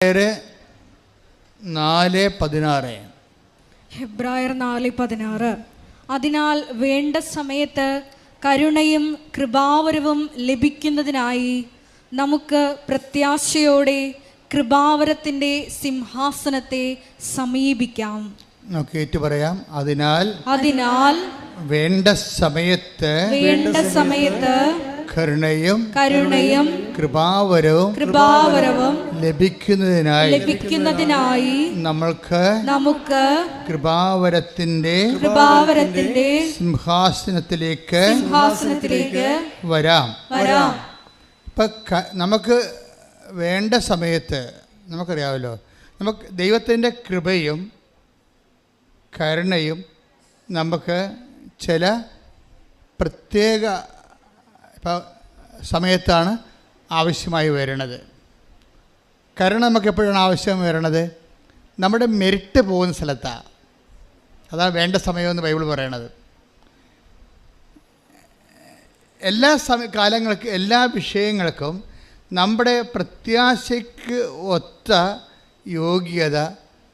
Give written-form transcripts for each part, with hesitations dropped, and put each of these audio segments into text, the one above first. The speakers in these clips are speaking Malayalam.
ഹെബ്രായർ 4:16. അതിനാൽ വേണ്ട സമയത്ത് കരുണയും കൃപാവരവും ലഭിക്കുന്നതിനായി നമുക്ക് പ്രത്യാശയോടെ കൃപാവരത്തിന്റെ സിംഹാസനത്തെ സമീപിക്കാം. നമുക്ക് ഏറ്റു പറയാം. അതിനാൽ വേണ്ട സമയത്ത് കരുണയും കൃപാവരവും ലഭിക്കുന്നതിനായി നമുക്ക് കൃപാവരത്തിന്റെ സിംഹാസനത്തിലേക്ക് വരാം. ഇപ്പം നമുക്ക് വേണ്ട സമയത്ത് നമുക്കറിയാമല്ലോ, നമുക്ക് ദൈവത്തിൻ്റെ കൃപയും കരുണയും നമുക്ക് ചില പ്രത്യേക സമയത്താണ് ആവശ്യമായി വരുന്നത്. കരുണ നമുക്ക് എപ്പോഴാണ് ആവശ്യം വരുന്നത്? നമ്മുടെ മെരിറ്റ് പോകുന്ന സ്ഥലത്താണ്. അതാണ് വേണ്ട സമയമെന്ന് ബൈബിൾ പറയണത്. എല്ലാ കാലങ്ങൾക്കും എല്ലാ വിഷയങ്ങൾക്കും നമ്മുടെ പ്രത്യാശയ്ക്ക് ഒത്ത യോഗ്യത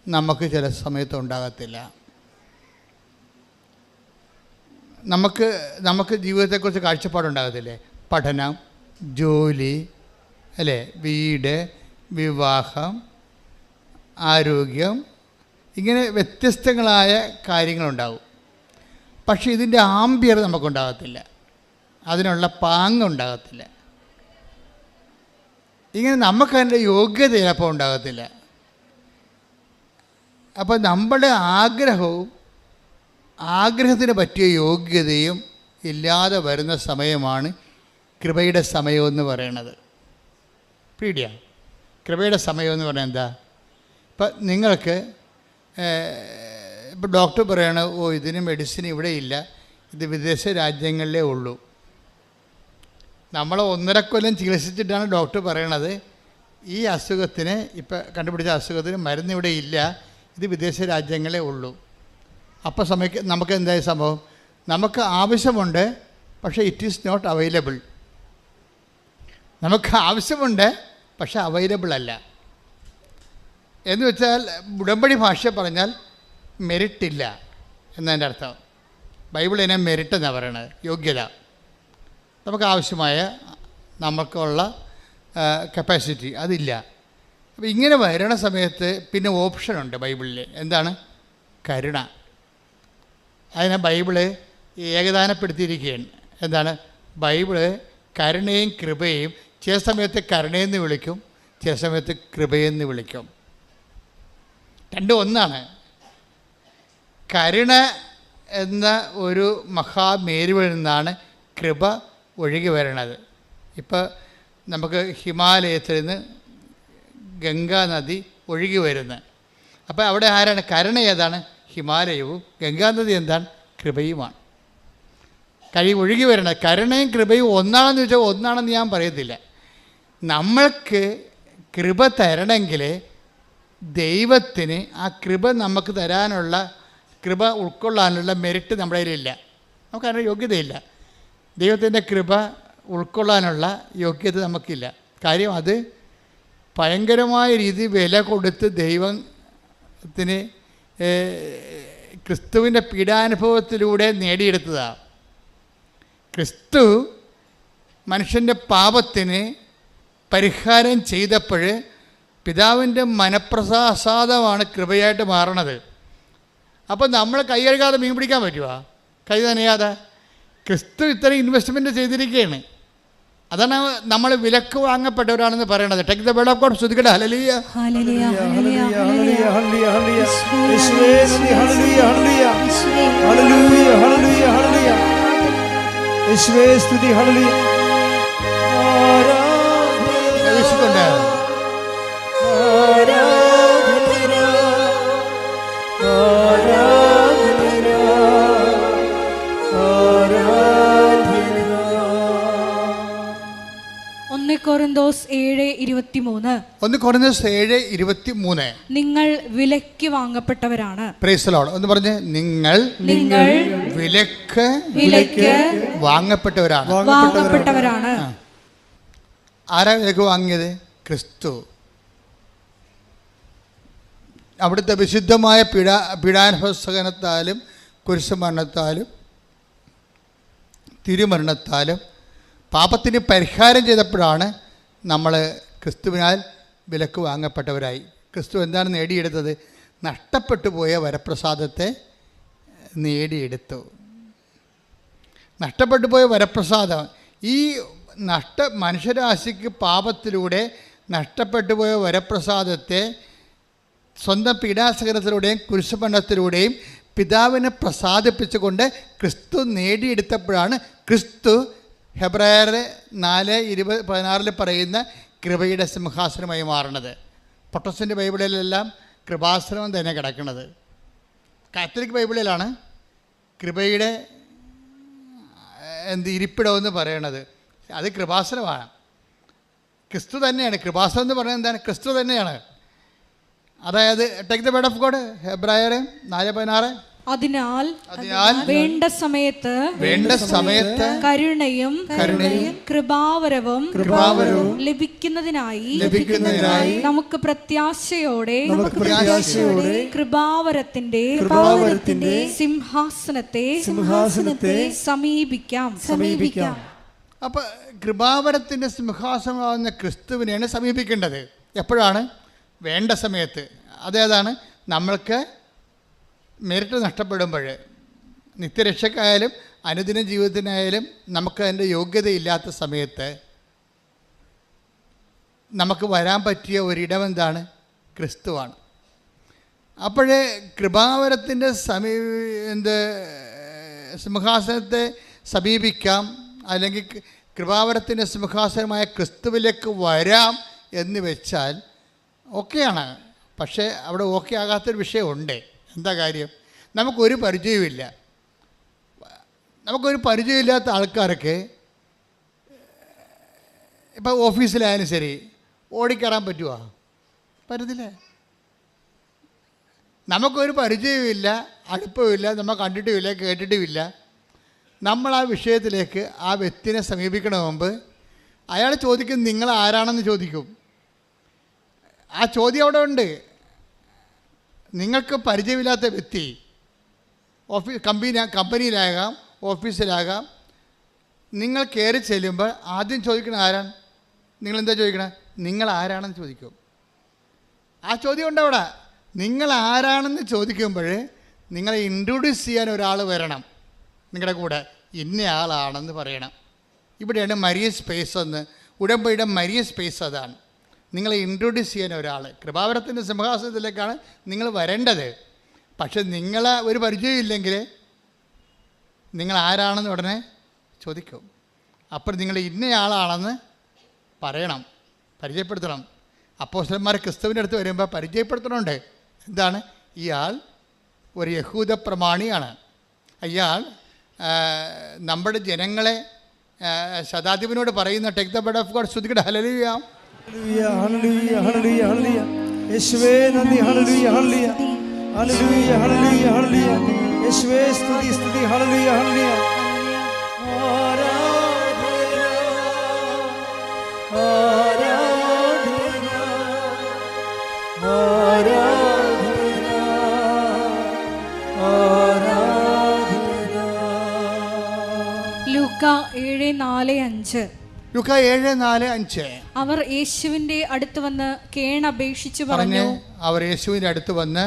നമുക്ക് ചില സമയത്ത് ഉണ്ടാകത്തില്ല. നമുക്ക് ജീവിതത്തെക്കുറിച്ച് കാഴ്ചപ്പാടുണ്ടാകത്തില്ലേ? പഠനം, ജോലി, അല്ലേ, വീട്, വിവാഹം, ആരോഗ്യം, ഇങ്ങനെ വ്യത്യസ്തങ്ങളായ കാര്യങ്ങളുണ്ടാവും. പക്ഷേ ഇതിൻ്റെ ആംബിയർ നമുക്കുണ്ടാകത്തില്ല, അതിനുള്ള പാങ്ങുണ്ടാകത്തില്ല. ഇങ്ങനെ നമുക്കതിൻ്റെ യോഗ്യത ചിലപ്പോൾ ഉണ്ടാകത്തില്ല. അപ്പോൾ നമ്മുടെ ആഗ്രഹത്തിന് പറ്റിയ യോഗ്യതയും ഇല്ലാതെ വരുന്ന സമയമാണ് കൃപയുടെ സമയമെന്ന് പറയണത്. പീഡിയ കൃപയുടെ സമയമെന്ന് പറഞ്ഞാൽ എന്താ? ഇപ്പം നിങ്ങൾക്ക് ഇപ്പോൾ ഡോക്ടർ പറയണ, ഇതിന് മെഡിസിൻ ഇവിടെ ഇല്ല, ഇത് വിദേശ രാജ്യങ്ങളിലേ ഉള്ളൂ. നമ്മൾ 1.5 കൊല്ലം ചികിത്സിച്ചിട്ടാണ് ഡോക്ടർ പറയണത്, ഈ അസുഖത്തിന്, ഇപ്പം കണ്ടുപിടിച്ച അസുഖത്തിന് മരുന്ന് ഇവിടെ ഇല്ല, ഇത് വിദേശ രാജ്യങ്ങളേ ഉള്ളൂ. അപ്പോൾ നമുക്ക് എന്തായ സംഭവം? നമുക്ക് ആവശ്യമുണ്ട്, പക്ഷേ ഇറ്റ് ഈസ് നോട്ട് അവൈലബിൾ. നമുക്ക് ആവശ്യമുണ്ട്, പക്ഷേ അവൈലബിൾ അല്ല. എന്ന് വെച്ചാൽ ഉടമ്പടി ഭാഷ പറഞ്ഞാൽ മെരിറ്റില്ല എന്നതിൻ്റെ അർത്ഥം. ബൈബിൾ ഇതിനെ മെരിറ്റ് എന്നാണ് പറയണത്, യോഗ്യത. നമുക്ക് ആവശ്യമായ നമുക്കുള്ള കപ്പാസിറ്റി അതില്ല. അപ്പോൾ ഇങ്ങനെ വരണ സമയത്ത് പിന്നെ ഓപ്ഷനുണ്ട് ബൈബിളിൽ. എന്താണ്? കരുണ. അതിനെ ബൈബിള് ഏകദാനപ്പെടുത്തിയിരിക്കുകയാണ്. എന്താണ്? ബൈബിള് കരുണയും കൃപയും ചില സമയത്ത് കരുണയെന്ന് വിളിക്കും, ചില സമയത്ത് കൃപയെന്ന് വിളിക്കും. രണ്ടും ഒന്നാണ്. കരുണ എന്ന ഒരു മഹാമേരുവിൽ നിന്നാണ് കൃപ ഒഴുകി വരണത്. ഇപ്പോൾ നമുക്ക് ഹിമാലയത്തിൽ നിന്ന് ഗംഗാ നദി ഒഴുകി വരുന്നത്. അപ്പോൾ അവിടെ ആരാണ്? കരുണ ഏതാണ്? ഹിമാലയവും. ഗംഗാനദി എന്താണ്? കൃപയുമാണ്. ഒഴുകി വരണത്. കരുണയും കൃപയും ഒന്നാണെന്ന് ചോദിച്ചാൽ ഒന്നാണെന്ന് ഞാൻ പറയത്തില്ല. നമ്മൾക്ക് കൃപ തരണമെങ്കിൽ ദൈവത്തിന് ആ കൃപ നമുക്ക് തരാനുള്ള, കൃപ ഉൾക്കൊള്ളാനുള്ള മെരിറ്റ് നമ്മുടെ കയ്യിലില്ല. നമുക്കതിനുള്ള യോഗ്യതയില്ല. ദൈവത്തിൻ്റെ കൃപ ഉൾക്കൊള്ളാനുള്ള യോഗ്യത നമുക്കില്ല. കാര്യം അത് ഭയങ്കരമായ രീതി വില കൊടുത്ത് ദൈവത്തിന് ക്രിസ്തുവിൻ്റെ പീഡാനുഭവത്തിലൂടെ നേടിയെടുത്തതാണ്. ക്രിസ്തു മനുഷ്യൻ്റെ പാപത്തിന് പരിഹാരം ചെയ്തപ്പോൾ പിതാവിൻ്റെ മനപ്രസാദമാണ് കൃപയായിട്ട് മാറണത്. അപ്പോൾ നമ്മൾ കൈ കഴുകാതെ മീൻ പിടിക്കാൻ പറ്റുമോ? കൈ നനയാതെ. ക്രിസ്തു ഇത്രയും ഇൻവെസ്റ്റ്മെൻറ്റ് ചെയ്തിരിക്കുകയാണ്. അതാണ് നമ്മൾ വിലക്ക് വാങ്ങപ്പെട്ടവരാണെന്ന് പറയണത്. Take the word of God. സ്തുതിക്കട്ടെ. ഹല്ലേലൂയ, ഹല്ലേലൂയ, ഹല്ലേലൂയ, ഹല്ലേലൂയ, ഹല്ലേലൂയ, ഹല്ലേലൂയ. യേശുവേ സ്തുതി. ഹല്ലേലൂയ, ഹല്ലേലൂയ, ഹല്ലേലൂയ, ഹല്ലേലൂയ, ഹല്ലേലൂയ. യേശുവേ സ്തുതി. ഹല്ലേലൂയ. യേശുവിനെ കൊരിന്തോസ് 7:23. 1 കൊരിന്തോസ് 7:23. നിങ്ങൾ വിലയ്ക്ക് വാങ്ങപ്പെട്ടവരാണ്. Price the Lord. ഒന്ന് പറഞ്ഞേ, നിങ്ങൾ വിലയ്ക്ക് വാങ്ങപ്പെട്ടവരാണ്. ആരാ വിലയ്ക്ക് വാങ്ങിയത്? ക്രിസ്തു. അവിടുത്തെ വിശുദ്ധമായ പീഡാനുഭവസഹനത്താലും കുരിശുമരണത്താലും തിരുമരണത്താലും പാപത്തിന് പരിഹാരം ചെയ്തപ്പോഴാണ് നമ്മൾ ക്രിസ്തുവിനാൽ വിലക്ക് വാങ്ങപ്പെട്ടവരായി. ക്രിസ്തു എന്താണ് നേടിയെടുത്തത്? നഷ്ടപ്പെട്ടു പോയ വരപ്രസാദത്തെ നേടിയെടുത്തു. നഷ്ടപ്പെട്ടു പോയ വരപ്രസാദം, ഈ മനുഷ്യരാശിക്ക് പാപത്തിലൂടെ നഷ്ടപ്പെട്ടു പോയ വരപ്രസാദത്തെ സ്വന്തം പീഡാസഹനത്തിലൂടെയും കുരിശുമരണത്തിലൂടെയും പിതാവിനെ പ്രസാദിപ്പിച്ചുകൊണ്ട് ക്രിസ്തു നേടിയെടുത്തപ്പോഴാണ് ക്രിസ്തു ഹെബ്രായർ 4:16 പറയുന്ന കൃപയുടെ സിംഹാസനമായി മാറുന്നത്. പ്രൊട്ടസ്റ്റൻ്റ് ബൈബിളിലെല്ലാം കൃപാസനം തന്നെ കിടക്കുന്നത്. കാത്തലിക് ബൈബിളിലാണ് കൃപയുടെ ഇരിപ്പിടമെന്ന് പറയണത്. അത് കൃപാസനമാണ്. ക്രിസ്തു തന്നെയാണ്. കൃപാസനം എന്ന് പറയുന്നത് എന്താണ്? ക്രിസ്തു തന്നെയാണ്. അതായത് take the word of God, ഹെബ്രായർ 4:16. അതിനാൽ വേണ്ട സമയത്ത് കരുണയും കൃപാവരവും ലഭിക്കുന്നതിനായി നമുക്ക് പ്രത്യാശയോടെ കൃപാവരത്തിന്റെ സിംഹാസനത്തെ സമീപിക്കാം. അപ്പൊ കൃപാവരത്തിന്റെ സിംഹാസനമാകുന്ന ക്രിസ്തുവിനെയാണ് സമീപിക്കേണ്ടത്. എപ്പോഴാണ്? വേണ്ട സമയത്ത്. അതേതാണ്? നമ്മൾക്ക് മെറിറ്റ് നഷ്ടപ്പെടുമ്പോൾ, നിത്യരക്ഷക്കായാലും അനുദിന ജീവിതത്തിനായാലും നമുക്ക് അതിൻ്റെ യോഗ്യതയില്ലാത്ത സമയത്ത് നമുക്ക് വരാൻ പറ്റിയ ഒരിടമെന്താണ്? ക്രിസ്തുവാണ്. അപ്പോഴേ കൃപാവരത്തിൻ്റെ സിംഹാസനത്തെ സമീപിക്കാം, അല്ലെങ്കിൽ കൃപാവരത്തിൻ്റെ സിംഹാസനമായ ക്രിസ്തുവിലേക്ക് വരാം എന്ന് വെച്ചാൽ ഓക്കെയാണ്. പക്ഷേ അവിടെ ഓക്കെ ആകാത്തൊരു വിഷയമുണ്ട്. എന്താ കാര്യം? നമുക്കൊരു പരിചയമില്ല. നമുക്കൊരു പരിചയമില്ലാത്ത ആൾക്കാർക്ക് ഇപ്പോൾ ഓഫീസിലായാലും ശരി ഓടിക്കയറാൻ പറ്റുമോ? പറ്റത്തില്ല. നമുക്കൊരു പരിചയമില്ല, അടുപ്പമില്ല, നമ്മൾ കണ്ടിട്ടുമില്ല, കേട്ടിട്ടുമില്ല. നമ്മൾ ആ വിഷയത്തിലേക്ക് ആ വ്യക്തിനെ സമീപിക്കണ മുമ്പ് അയാൾ ചോദിക്കും, നിങ്ങൾ ആരാണെന്ന് ചോദിക്കും. ആ ചോദ്യം അവിടെ ഉണ്ട്. നിങ്ങൾക്ക് പരിചയമില്ലാത്ത വ്യക്തി കമ്പനിയിലാകാം, ഓഫീസിലാകാം, നിങ്ങൾ കയറി ചെല്ലുമ്പോൾ ആദ്യം ചോദിക്കണ ആരാണ്? നിങ്ങളെന്താ ചോദിക്കണേ? നിങ്ങൾ ആരാണെന്ന് ചോദിക്കും. ആ ചോദ്യം ഉണ്ട് അവിടെ. നിങ്ങൾ ആരാണെന്ന് ചോദിക്കുമ്പോൾ നിങ്ങളെ ഇൻട്രൊഡ്യൂസ് ചെയ്യാൻ ഒരാൾ വരണം നിങ്ങളുടെ കൂടെ. ഇന്ന ആളാണെന്ന് പറയണം. ഇവിടെയാണ് മരിയ സ്പേസ് എന്ന്. ഉടമ്പടിയുടെ മരിയ സ്പേസ് അതാണ്. നിങ്ങളെ ഇൻട്രൊഡ്യൂസ് ചെയ്യാൻ ഒരാൾ. കൃപാവരത്തിൻ്റെ സിംഹാസനത്തിലേക്കാണ് നിങ്ങൾ വരേണ്ടത്. പക്ഷെ നിങ്ങളെ ഒരു പരിചയമില്ലെങ്കിൽ നിങ്ങൾ ആരാണെന്ന് ഉടനെ ചോദിക്കും. അപ്പോൾ നിങ്ങൾ ഇന്നയാളാണെന്ന് പറയണം, പരിചയപ്പെടുത്തണം. അപ്പോസ്തലന്മാർ ക്രിസ്തുവിൻ്റെ അടുത്ത് വരുമ്പോൾ പരിചയപ്പെടുത്തണമുണ്ട്. എന്താണ്? ഇയാൾ ഒരു യഹൂദ പ്രമാണിയാണ്. ഇയാൾ നമ്മുടെ ജനങ്ങളെ ശതാധിപനോട് പറയുന്ന take the word of God. ശ്രുതികട ഹല്ലേലൂയ ഹല്ലേലൂയ ഹല്ലേലൂയ ഹല്ലേലൂയ. യേശുവേ നന്ദി. ഹല്ലേലൂയ ഹല്ലേലൂയ ഹല്ലേലൂയ ഹല്ലേലൂയ ഹല്ലേലൂയ. യേശുവേ സ്തുതി സ്തുതി. ഹല്ലേലൂയ ഹല്ലേലൂയ. ലൂക്ക 7:4-5. ലൂക്ക 7:4-5. അവർ യേശുവിന്റെ അടുത്ത് വന്ന് കേണപേക്ഷിച്ചു പറഞ്ഞു. അവർ യേശുവിന്റെ അടുത്ത് വന്ന്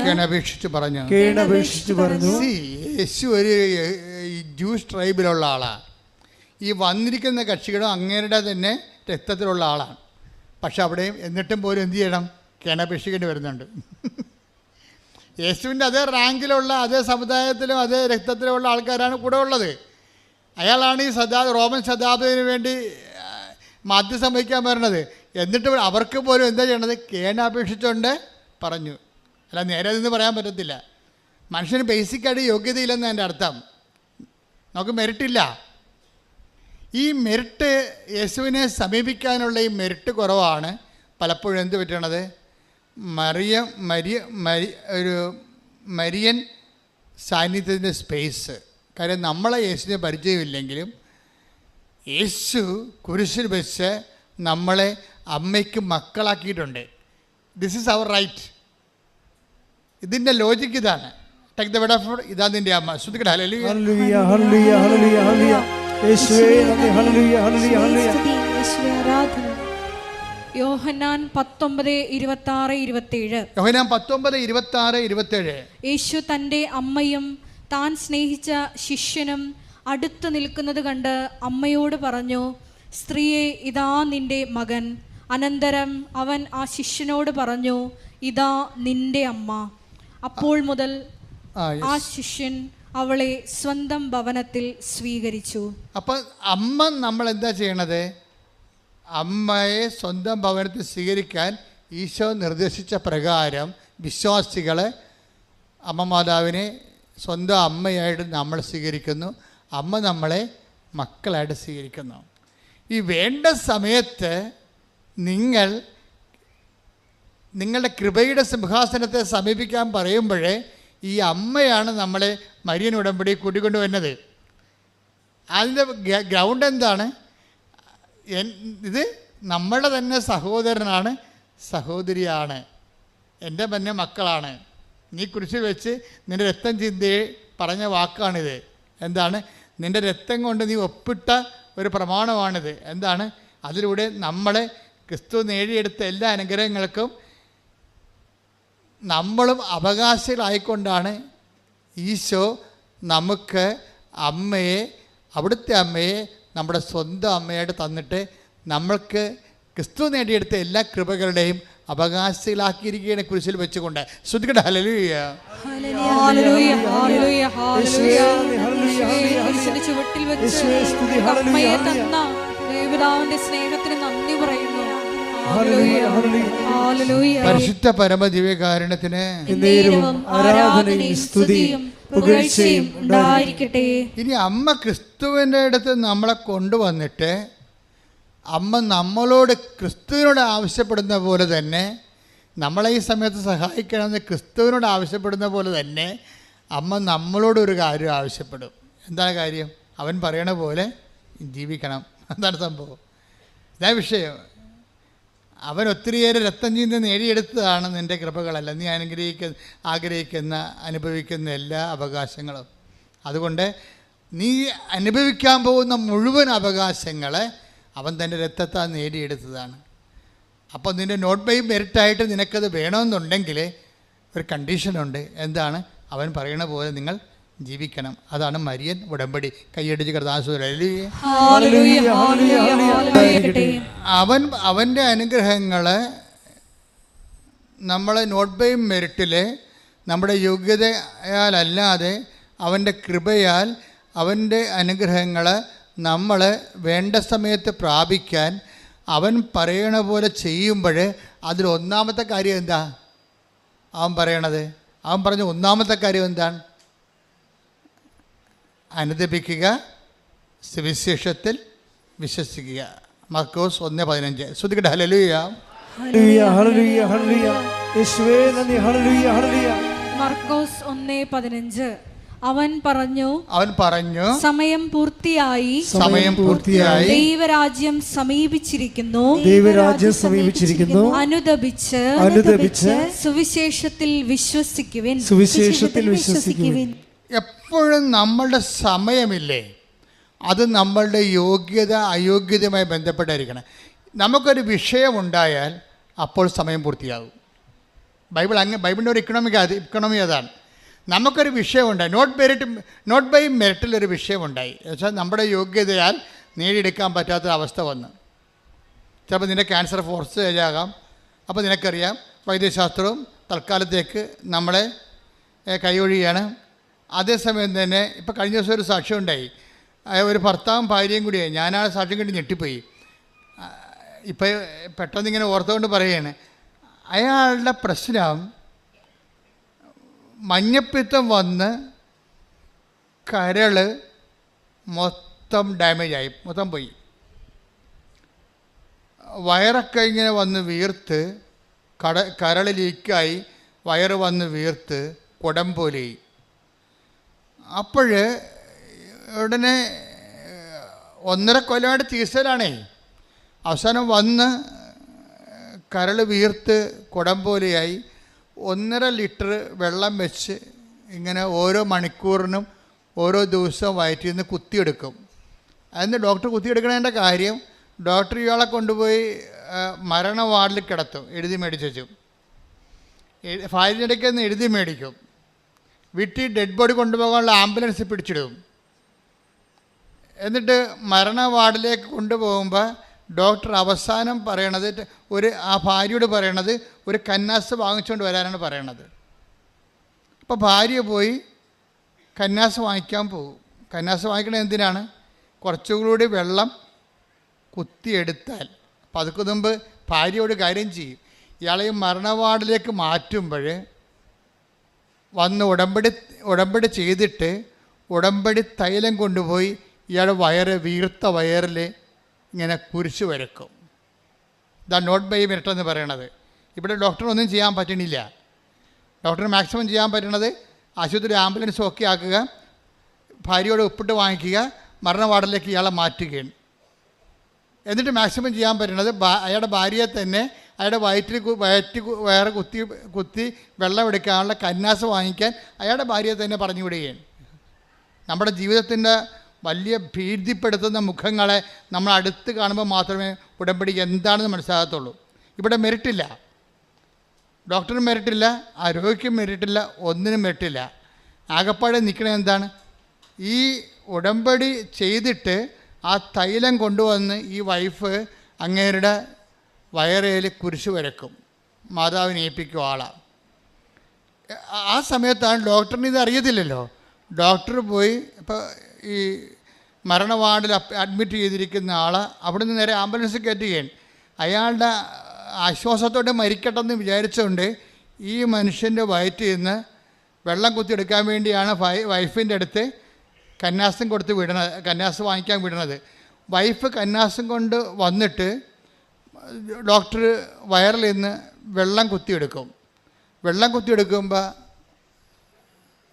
കേണപേക്ഷിച്ചു പറഞ്ഞു. യേശു ഒരു ജൂസ് ട്രൈബിലുള്ള ആളാണ്. ഈ വന്നിരിക്കുന്ന കക്ഷികളും അങ്ങേരുടെ തന്നെ രക്തത്തിലുള്ള ആളാണ്. പക്ഷെ അവിടെയും എന്നിട്ടും പോലും എന്ത് ചെയ്യണം? കേണപേക്ഷിക്കേണ്ടി വരുന്നുണ്ട്. യേശുവിൻ്റെ അതേ റാങ്കിലുള്ള, അതേ സമുദായത്തിലും അതേ രക്തത്തിലുമുള്ള ആൾക്കാരാണ് കൂടെ ഉള്ളത്. അയാളാണ് ഈ റോമൻ ശതാബ്ദത്തിന് വേണ്ടി മാധ്യസ്ഥം വഹിക്കാൻ വരുന്നത്. എന്നിട്ട് അവർക്ക് പോലും എന്താ ചെയ്യണത്? കേണപേക്ഷിച്ചുകൊണ്ട് പറഞ്ഞു. അല്ല, നേരെ നിന്ന് പറയാൻ പറ്റത്തില്ല. മനുഷ്യന് ബേസിക്കായിട്ട് യോഗ്യതയില്ലെന്ന് എൻ്റെ അർത്ഥം. നമുക്ക് മെറിറ്റില്ല. ഈ മെറിറ്റ്, യേശുവിനെ സമീപിക്കാനുള്ള ഈ മെറിറ്റ് കുറവാണ് പലപ്പോഴും എന്ത് പറ്റണത്? ഒരു മരിയൻ സാന്നിധ്യത്തിൻ്റെ സ്പേസ്. കാര്യം നമ്മളെ യേശുവിനെ പരിചയമില്ലെങ്കിലും യേശു കുരിശിൽ വെച്ച് നമ്മളെ അമ്മയ്ക്ക് മക്കളാക്കിയിട്ടുണ്ട്. This is our right. ഇതിൻ്റെ ലോജിക്ക് ഇതാണ്. Take the word of God. ഇതാ നിന്റെ അമ്മ. ശ്രദ്ധിക്കട്ടെ. ഹല്ലേലൂയ, ഹല്ലേലൂയ, ഹല്ലേലൂയ, ഹല്ലേലൂയ, ഹല്ലേലൂയ. യേശുവേ നന്ദി. ഹല്ലേലൂയ, ഹല്ലേലൂയ, ഹല്ലേലൂയ. യേശുവേ ആരാധന. യോഹന്നാൻ 19:26-27. യോഹന്നാൻ 19:26-27. യേശു തൻ്റെ അമ്മയും താൻ സ്നേഹിച്ച ശിഷ്യനും അടുത്ത് നിൽക്കുന്നത് കണ്ട് അമ്മയോട് പറഞ്ഞു, സ്ത്രീയെ, ഇതാ നിന്റെ മകൻ. അനന്തരം അവൻ ആ ശിഷ്യനോട് പറഞ്ഞു, ഇതാ നിന്റെ അമ്മ. അപ്പോൾ മുതൽ ആ ശിഷ്യൻ അവളെ സ്വന്തം ഭവനത്തിൽ സ്വീകരിച്ചു. അപ്പം അമ്മ നമ്മൾ എന്താ ചെയ്യണത്? അമ്മയെ സ്വന്തം ഭവനത്തിൽ സ്വീകരിക്കാൻ ഈശോ നിർദ്ദേശിച്ച പ്രകാരം വിശ്വാസികൾ അമ്മ മാതാവിനെ സ്വന്തം അമ്മയായിട്ട് നമ്മൾ സ്വീകരിക്കുന്നു. അമ്മ നമ്മളെ മക്കളായിട്ട് സ്വീകരിക്കുന്നു. ഈ വേണ്ട സമയത്ത് നിങ്ങളുടെ കൃപയുടെ സിംഹാസനത്തെ സമീപിക്കാൻ പറയുമ്പോഴേ ഈ അമ്മയാണ് നമ്മളെ മരിയൻ ഉടമ്പടി കൂട്ടിക്കൊണ്ട് വരുന്നത്. അതിൻ്റെ ഗ്രൗണ്ട് എന്താണ്? ഇത് നമ്മുടെ തന്നെ സഹോദരനാണ്, സഹോദരിയാണ്, എൻ്റെ തന്നെ മക്കളാണ്. നീ കുരിശിൽ വെച്ച് നിൻ്റെ രക്തം ചിന്തയെ പറഞ്ഞ വാക്കാണിത്. എന്താണ്? നിൻ്റെ രക്തം കൊണ്ട് നീ ഒപ്പിട്ട ഒരു പ്രമാണമാണിത്. എന്താണ്? അതിലൂടെ നമ്മളെ ക്രിസ്തു നേടിയെടുത്ത എല്ലാ അനുഗ്രഹങ്ങൾക്കും നമ്മളും അവകാശികളായിക്കൊണ്ടാണ് ഈശോ നമുക്ക് അവിടുത്തെ അമ്മയെ നമ്മുടെ സ്വന്തം അമ്മയായിട്ട് തന്നിട്ട് നമ്മൾക്ക് ക്രിസ്തു നേടിയെടുത്ത എല്ലാ കൃപകളുടെയും അവകാശികളാക്കിയിരിക്കുകയാണ് കുരിശിൽ വെച്ചുകൊണ്ട്. ശ്രദ്ധിക്കട്ടെ. ഹല്ലേലൂയ, ഹല്ലേലൂയ, ഹല്ലേലൂയ, ഹല്ലേലൂയ. യേശുവിന്റെ ചുവട്ടിൽ വെച്ച് അമ്മയെ തന്ന ദൈവപിതാവിന്റെ സ്നേഹത്തിന് നന്ദി പറയുന്നു. പരിശുദ്ധ പരമദിവ്യകാരുണ്യത്തിന് ആരാധനയും സ്തുതിയും പുകഴ്ചയും ഉണ്ടായിരിക്കട്ടെ. ഇനി അമ്മ ക്രിസ്തുവിൻ്റെ അടുത്ത് നമ്മളെ കൊണ്ടുവന്നിട്ട് അമ്മ നമ്മളോട് ക്രിസ്തുവിനോട് ആവശ്യപ്പെടുന്ന പോലെ തന്നെ, നമ്മളെ ഈ സമയത്ത് സഹായിക്കണമെന്ന് ക്രിസ്തുവിനോട് ആവശ്യപ്പെടുന്ന പോലെ തന്നെ അമ്മ നമ്മളോടൊരു കാര്യം ആവശ്യപ്പെടും. എന്താണ് കാര്യം? അവൻ പറയണ പോലെ ജീവിക്കണം. എന്താണ് സംഭവം? ഇതാ വിഷയം. അവൻ ഒത്തിരിയേറെ രക്തം ചീന്തി നേടിയെടുത്തതാണ് നിൻ്റെ കൃപകളല്ല, നീ ആഗ്രഹിക്കുന്ന അനുഭവിക്കുന്ന എല്ലാ അവകാശങ്ങളും. അതുകൊണ്ട് നീ അനുഭവിക്കാൻ പോകുന്ന മുഴുവൻ അവകാശങ്ങൾ അവൻ തൻ്റെ രക്തത്താൽ നേടിയെടുത്തതാണ്. അപ്പോൾ നിൻ്റെ നോട്ട് ബൈ മെറിറ്റായിട്ട് നിനക്കത് വേണമെന്നുണ്ടെങ്കിൽ ഒരു കണ്ടീഷനുണ്ട്. എന്താണ്? അവൻ പറയണ പോലെ നിങ്ങൾ ജീവിക്കണം. അതാണ് മരിയൻ ഉടമ്പടി. കൈയടിച്ച് കർത്താവേ. അവൻ്റെ അനുഗ്രഹങ്ങൾ നമ്മളെ നോട്ട് ബൈ മെറിറ്റിൽ നമ്മുടെ യോഗ്യതയാലല്ലാതെ അവൻ്റെ കൃപയാൽ അവൻ്റെ അനുഗ്രഹങ്ങൾ നമ്മൾ വേണ്ട സമയത്ത് പ്രാപിക്കാൻ അവൻ പറയണ പോലെ ചെയ്യുമ്പോൾ അതിലൊന്നാമത്തെ കാര്യം എന്താ അവൻ പറയണത്? അവൻ പറഞ്ഞ ഒന്നാമത്തെ കാര്യം എന്താണ്? അനുദപിക്കുക, സുവിശേഷത്തിൽ വിശ്വസിക്കുക. മർക്കോസ് 1:15. ശ്രദ്ധിക്കട്ടെ. ഹല്ലേലൂയ, ഹല്ലേലൂയ, ഹല്ലേലൂയ, ഹല്ലേലൂയ. യേശുവേ നന്ദി. ഹല്ലേലൂയ, ഹല്ലേലൂയ. മർക്കോസ് 1:15. അവൻ പറഞ്ഞു, സമയം പൂർത്തിയായി, ദൈവരാജ്യം സമീപിച്ചിരിക്കുന്നു, അനുദപിച്ച് സുവിശേഷത്തിൽ വിശ്വസിക്കുവിൻ. എപ്പോഴും നമ്മളുടെ സമയമില്ലേ, അത് നമ്മളുടെ യോഗ്യത അയോഗ്യതയുമായി ബന്ധപ്പെട്ടായിരിക്കണം. നമുക്കൊരു വിഷയമുണ്ടായാൽ അപ്പോൾ സമയം പൂർത്തിയാകും. ബൈബിളിൻ്റെ ഒരു ഇക്കണോമി അതാണ്. നമുക്കൊരു വിഷയമുണ്ടായി, നോട്ട് ബൈ മെറിറ്റിലൊരു വിഷയമുണ്ടായി എന്നുവെച്ചാൽ നമ്മുടെ യോഗ്യതയാൽ നേടിയെടുക്കാൻ പറ്റാത്തൊരവസ്ഥ വന്നു. ചിലപ്പോൾ നിൻ്റെ ക്യാൻസർ ഫോർസ് ആകാം. അപ്പോൾ നിനക്കറിയാം വൈദ്യശാസ്ത്രവും തൽക്കാലത്തേക്ക് നമ്മളെ കൈയൊഴിയാണ്. അതേസമയം തന്നെ ഇപ്പോൾ കഴിഞ്ഞ ദിവസം ഒരു സാക്ഷ്യം ഉണ്ടായി. ഒരു ഭർത്താവും ഭാര്യയും കൂടിയായി. ഞാനാണ് സാക്ഷ്യം കണ്ടി ഞെട്ടിപ്പോയി. ഇപ്പോൾ പെട്ടെന്നിങ്ങനെ ഓർത്തുകൊണ്ട് പറയുകയാണ്, അയാളുടെ പ്രശ്നം മഞ്ഞപ്പിത്തം വന്ന് കരൾ മൊത്തം ഡാമേജായി, മൊത്തം പോയി. വയറൊക്കെ ഇങ്ങനെ വന്ന് വീർത്ത് കരൾ ലീക്കായി വയറ് വന്ന് വീർത്ത് കുടം പോലെയായി. അപ്പോൾ ഉടനെ 1.5 കൊല്ലമായിട്ട് ചികിത്സയിലാണേ. അവസാനം വന്ന് കരൾ വീർത്ത് കുടം പോലെയായി. 1.5 ലിറ്റർ വെള്ളം വെച്ച് ഇങ്ങനെ ഓരോ മണിക്കൂറിനും ഓരോ ദിവസവും വയറ്റിൽ നിന്ന് കുത്തിയെടുക്കും. അതിന് ഡോക്ടർ കുത്തിയെടുക്കണതിൻ്റെ കാര്യം, ഡോക്ടർ ഇയാളെ കൊണ്ടുപോയി മരണ വാർഡിൽ കിടത്തും, എഴുതി മേടിച്ചു. ഫയലിനിടയ്ക്ക് നിന്ന് എഴുതി മേടിക്കും. വീട്ടിൽ ഡെഡ് ബോഡി കൊണ്ടുപോകാനുള്ള ആംബുലൻസ് പിടിച്ചിടും. എന്നിട്ട് മരണ വാർഡിലേക്ക് കൊണ്ടുപോകുമ്പോൾ ഡോക്ടർ അവസാനം പറയണത്, ആ ഭാര്യയോട് പറയണത് ഒരു കന്നാസ് വാങ്ങിച്ചുകൊണ്ട് വരാനാണ് പറയണത്. അപ്പോൾ ഭാര്യ പോയി കന്നാസ് വാങ്ങിക്കാൻ പോകും. കന്നാസ് വാങ്ങിക്കണത് എന്തിനാണ്? കുറച്ചുകൂടി വെള്ളം കുത്തിയെടുത്താൽ. അപ്പോൾ അതൊക്കെ മുമ്പ് ഭാര്യയോട് കാര്യം ചെയ്യും. ഇയാളെ മരണ വാർഡിലേക്ക് മാറ്റുമ്പോൾ വന്ന് ഉടമ്പടി ചെയ്തിട്ട് ഉടമ്പടി തൈലം കൊണ്ടുപോയി ഇയാളുടെ വീർത്ത വയറിൽ ഇങ്ങനെ കുരിശ് വരക്കും. ഇതാണ് നോട്ട് ബൈ മിനിറ്റ് എന്ന് പറയണത്. ഇവിടെ ഡോക്ടറൊന്നും ചെയ്യാൻ പറ്റണില്ല. ഡോക്ടർ മാക്സിമം ചെയ്യാൻ പറ്റണത് ആശുപത്രി ആംബുലൻസ് ഒക്കെ ആക്കുക, ഭാര്യയോട് ഒപ്പിട്ട് വാങ്ങിക്കുക, മരണ വാർഡിലേക്ക് ഇയാളെ മാറ്റുകയാണ്. എന്നിട്ട് മാക്സിമം ചെയ്യാൻ പറ്റുന്നത് അയാളുടെ ഭാര്യയെ തന്നെ അയാളുടെ വയറ് കുത്തി വെള്ളം എടുക്കാനുള്ള കന്നാസ് വാങ്ങിക്കാൻ അയാളുടെ ഭാര്യയെ തന്നെ പറഞ്ഞു വിടുകയാണ്. നമ്മുടെ ജീവിതത്തിൻ്റെ വലിയ ഭീതിപ്പെടുത്തുന്ന മുഖങ്ങളെ നമ്മൾ അടുത്ത് കാണുമ്പോൾ മാത്രമേ ഉടമ്പടി എന്താണെന്ന് മനസ്സിലാകത്തുള്ളൂ. ഇവിടെ മെറിറ്റില്ല, ഡോക്ടറിന് മെറിറ്റില്ല, ആ രോഗിക്കും മെറിറ്റില്ല, ഒന്നിനും മെറിറ്റില്ല. ആകപ്പാടെ നിൽക്കണത് എന്താണ്? ഈ ഉടമ്പടി ചെയ്തിട്ട് ആ തൈലം കൊണ്ടുവന്ന് ഈ വൈഫ് അങ്ങേരുടെ വയറേൽ കുരിശ് വരക്കും, മാതാവിനെ ഏൽപ്പിക്കും ആളാണ്. ആ സമയത്താണ് ഡോക്ടറിന് ഇത് അറിയത്തില്ലല്ലോ. ഡോക്ടർ പോയി ഇപ്പോൾ ഈ മരണ വാർഡിൽ അഡ്മിറ്റ് ചെയ്തിരിക്കുന്ന ആളെ അവിടെ നിന്ന് നേരെ ആംബുലൻസ് കയറ്റുകയാണ്. അയാളുടെ ആശ്വാസത്തോടെ മരിക്കട്ടെന്ന് വിചാരിച്ചുകൊണ്ട് ഈ മനുഷ്യൻ്റെ വയറ്റിൽ നിന്ന് വെള്ളം കുത്തിയെടുക്കാൻ വേണ്ടിയാണ് വൈഫിൻ്റെ അടുത്ത് കന്നാസും കൊടുത്ത് വിടണത്, കന്നാസ് വാങ്ങിക്കാൻ വിടണത്. വൈഫ് കന്നാസും കൊണ്ട് വന്നിട്ട് ഡോക്ടർ വയറിൽ നിന്ന് വെള്ളം കുത്തിയെടുക്കും. വെള്ളം കുത്തിയെടുക്കുമ്പോൾ